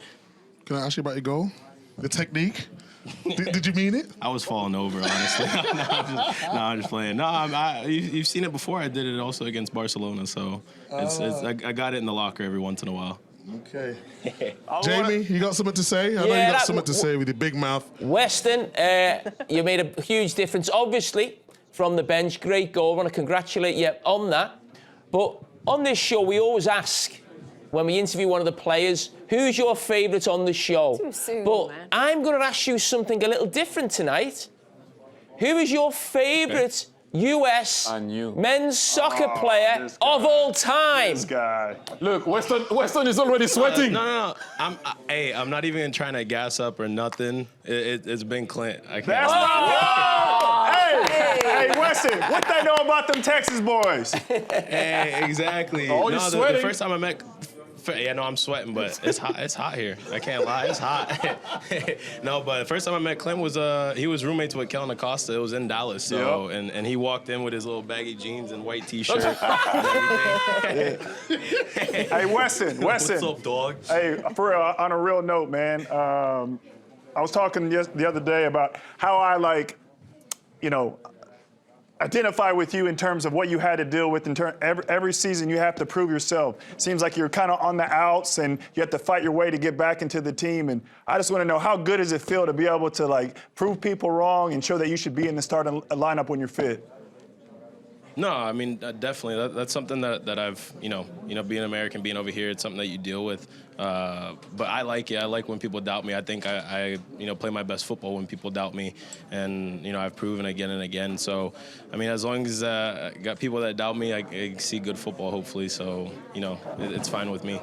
Can I ask you about your goal? The technique? Did you mean it? I was falling over, honestly. I'm just playing. No, you've seen it before. I did it also against Barcelona, so I got it in the locker every once in a while. Okay. Jamie, you got something to say? I know you got something to say with your big mouth. Weston, you made a huge difference, obviously, from the bench. Great goal. I want to congratulate you on that. But on this show, we always ask, when we interview one of the players, who's your favourite on the show? Too soon, but man. I'm going to ask you something a little different tonight. Who is your favourite US men's soccer player of all time? This guy. Look, Weston is already sweating. No. I'm not even trying to gas up or nothing. It's been Clint. I can't. That's not Hey, Weston, what they know about them Texas boys? Hey, exactly. Oh, you're sweating. The first time I met... Yeah, no, I'm sweating, but it's hot. It's hot here. I can't lie, it's hot. No, but the first time I met Clint was he was roommates with Kellen Acosta. It was in Dallas, so and he walked in with his little baggy jeans and white T-shirt and everything. Hey, Weston. What's up, dog? Hey, for real, on a real note, man. I was talking the other day about how I identify with you in terms of what you had to deal with. Every season you have to prove yourself. Seems like you're kind of on the outs and you have to fight your way to get back into the team. And I just want to know, how good does it feel to be able to prove people wrong and show that you should be in the starting lineup when you're fit? No, I mean, definitely. That's something that I've, being American, being over here, it's something that you deal with. But I like it. I like when people doubt me. I think I play my best football when people doubt me. And, I've proven again and again. So, I mean, as long as I got people that doubt me, I see good football, hopefully. So, it's fine with me.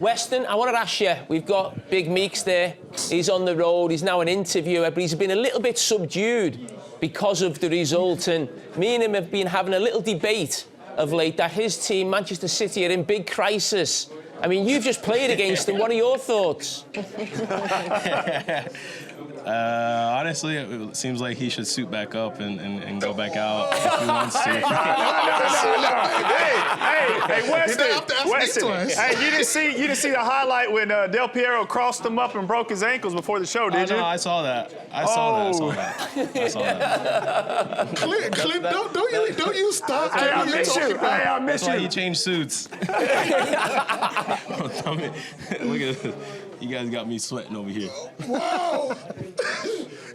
Weston, I wanted to ask you, we've got Big Meeks there. He's on the road. He's now an interviewer, but he's been a little bit subdued because of the result. And me and him have been having a little debate of late that his team, Manchester City, are in big crisis. I mean, you've just played against him. What are your thoughts? Honestly, it seems like he should suit back up and go back out if he wants to. Hey, Weston. Hey, you didn't see the highlight when Del Piero crossed him up and broke his ankles before the show, did you? No, I saw that. I saw that. Clint, don't you start. Hey, I miss you. That's why he changed suits. Look at this. You guys got me sweating over here. Wow.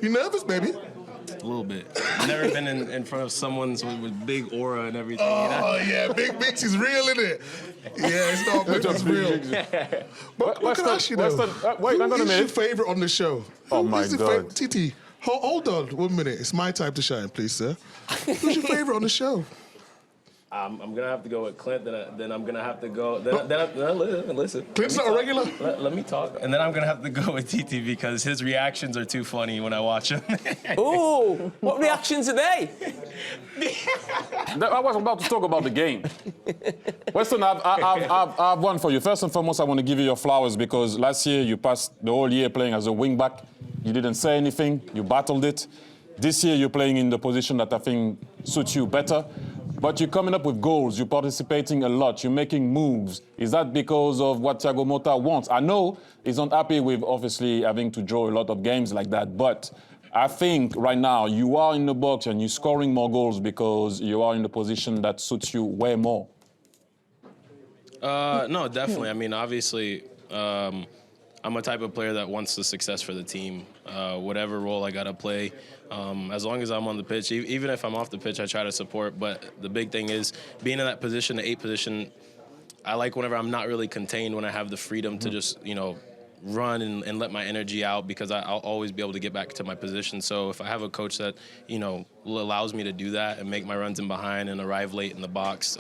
You nervous, baby? A little bit. I've never been in front of someone with big aura and everything. Oh, yeah, Big Mix is real, isn't it? Yeah, it's not big, it's real. But what can I ask you, though? Wait, I'm going to Who's your favorite on the show? Oh, my God. Titi, hold on 1 minute. It's my time to shine, please, sir. Who's your favorite on the show? I'm going to have to go with Clint, then I'm going to have to go... Listen. Clint's not a regular? Let me talk. And then I'm going to have to go with TT because his reactions are too funny when I watch him. Ooh, what reactions are they? I was about to talk about the game. Weston, I have one for you. First and foremost, I want to give you your flowers because last year you passed the whole year playing as a wing-back. You didn't say anything. You battled it. This year you're playing in the position that I think suits you better. But you're coming up with goals, you're participating a lot, you're making moves. Is that because of what Thiago Motta wants? I know he's not happy with obviously having to draw a lot of games like that, but I think right now you are in the box and you're scoring more goals because you are in the position that suits you way more. No, definitely. I mean, obviously, I'm a type of player that wants the success for the team. Whatever role I got to play, as long as I'm on the pitch, even if I'm off the pitch, I try to support. But the big thing is being in that position, the 8 position, I like whenever I'm not really contained, when I have the freedom to just, run and let my energy out because I'll always be able to get back to my position. So if I have a coach that, allows me to do that and make my runs in behind and arrive late in the box,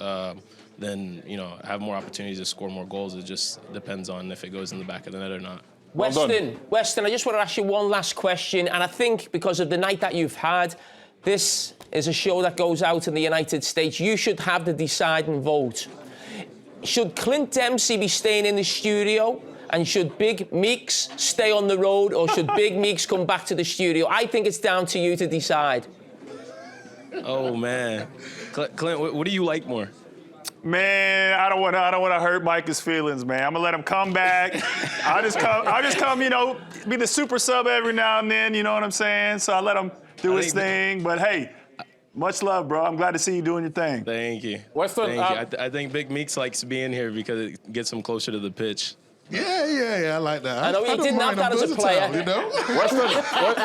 then, have more opportunities to score more goals. It just depends on if it goes in the back of the net or not. Weston, I just want to ask you one last question, and I think because of the night that you've had, this is a show that goes out in the United States. You should have the deciding vote. Should Clint Dempsey be staying in the studio, and should Big Meeks stay on the road, or should Big Meeks come back to the studio? I think it's down to you to decide. Oh, man. Clint, what do you like more? Man, I don't want to hurt Micah's feelings, man. I'm gonna let him come back. I'll just come, be the super sub every now and then. You know what I'm saying? So I let him do his thing. But hey, much love, bro. I'm glad to see you doing your thing. Thank you. Weston, thank you. I think Big Meeks likes being here because it gets him closer to the pitch. Yeah, I like that. I know you didn't have that as a player.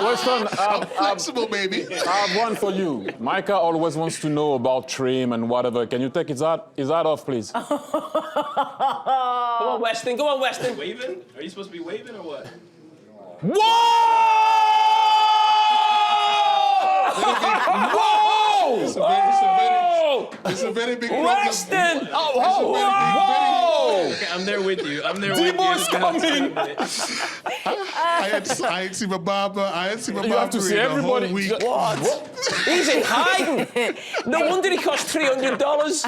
Weston, I'm flexible, baby. I have one for you. Micah always wants to know about trim and whatever. Can you take his hat off, please? Come on, Weston. Waving? Are you supposed to be waving or what? Whoa! It's a very big problem. Weston! Okay, I'm there with you. D-Boy's coming! I ain't seen my barber. I ain't seen my barber. You have to see everybody. Whole week. What? He's in hiding. No wonder he cost $300.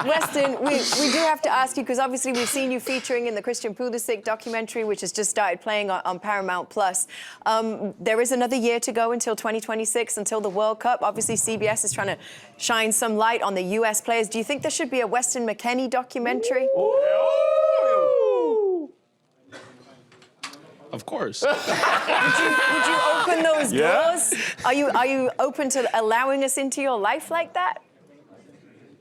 Weston, we do have to ask you, because obviously we've seen you featuring in the Christian Pulisic documentary, which has just started playing on Paramount+. There is another year to go until 2026, until the World Cup. Obviously, CBS is trying to shine some light on the U.S. players. Do you think there should be a Weston McKennie documentary? Of course. Would you open those doors? Are you open to allowing us into your life like that?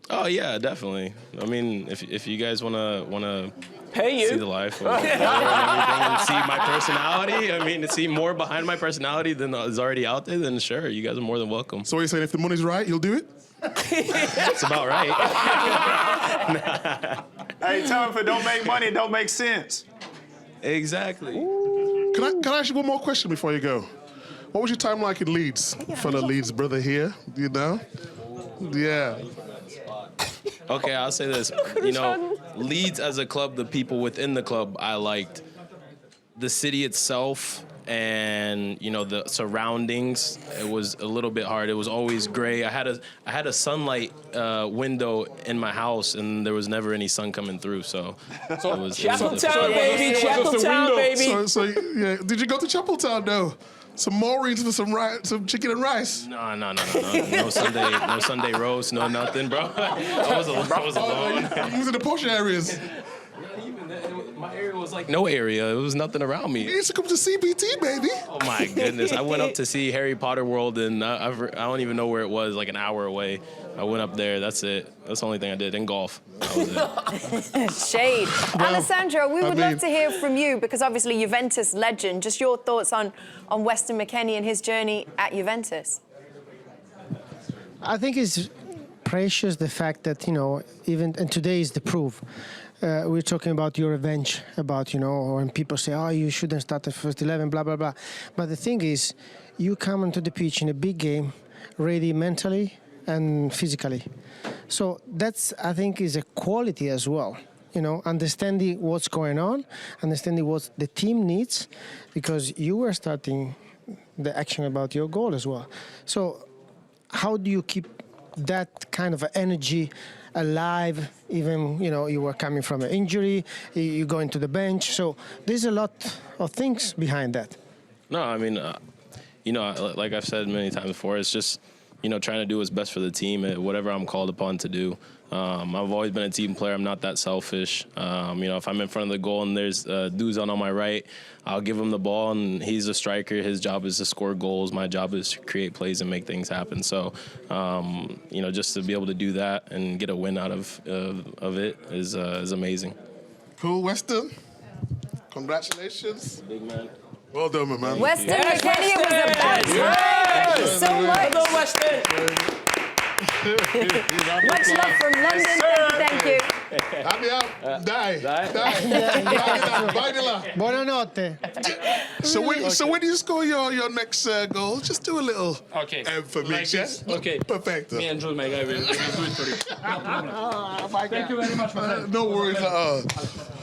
Oh yeah, definitely. I mean, if you guys wanna pay you see the life and everything and see my personality, to see more behind my personality than is already out there, then sure, you guys are more than welcome. So you're saying if the money's right, you'll do it? That's about right. Hey, tell him if it don't make money, it don't make sense. Exactly. Can I ask you one more question before you go? What was your time like in Leeds? Fellow Leeds brother here, Yeah. Okay, I'll say this. Leeds as a club, the people within the club, I liked. The city itself, and you know the surroundings, it was a little bit hard. It was always gray. I had a sunlight window in my house, and there was never any sun coming through. So it was Chapeltown, baby, Chapeltown, baby. So yeah, did you go to Chapeltown? No. Some Maureen's for some chicken and rice. No. No Sunday roast, no nothing, bro. I was alone. You was in the posh areas. My area was like no area. It was nothing around me. You used to come to CBT, baby. Oh my goodness! I went up to see Harry Potter World, and I don't even know where it was. Like an hour away. I went up there. That's it. That's the only thing I did. And golf. That was it. Shade. Alessandro, we would love to hear from you because obviously Juventus legend. Just your thoughts on Weston McKennie and his journey at Juventus. I think it's precious the fact that, you know, even, and today is the proof. We're talking about your revenge, about, you know, when people say, oh, you shouldn't start the first 11, blah, blah, blah. But the thing is, you come onto the pitch in a big game, ready mentally and physically. So that's, I think, is a quality as well. You know, understanding what's going on, understanding what the team needs, because you were starting the action about your goal as well. So how do you keep that kind of energy alive, even, you know, you were coming from an injury, you go into the bench, so there's a lot of things behind that. No, I mean, you know, like I've said many times before, it's just, you know, trying to do what's best for the team, whatever I'm called upon to do. I've always been a team player. I'm not that selfish. You know, if I'm in front of the goal and there's Dusan on my right, I'll give him the ball, and he's a striker. His job is to score goals. My job is to create plays and make things happen. So, you know, just to be able to do that and get a win out of it is amazing. Cool, Weston. Congratulations. Big man. Well done, my man. Weston McKennie was a bad Thank you so much. Well done, Weston. Much love from London. Thank you. Happy out. Dai. Buonanotte. So when you score your next goal, just do a little for me, like this. Okay. Perfect. Me and Jude, my guy, will do it for you. Thank you very much, my friend. No worries at all.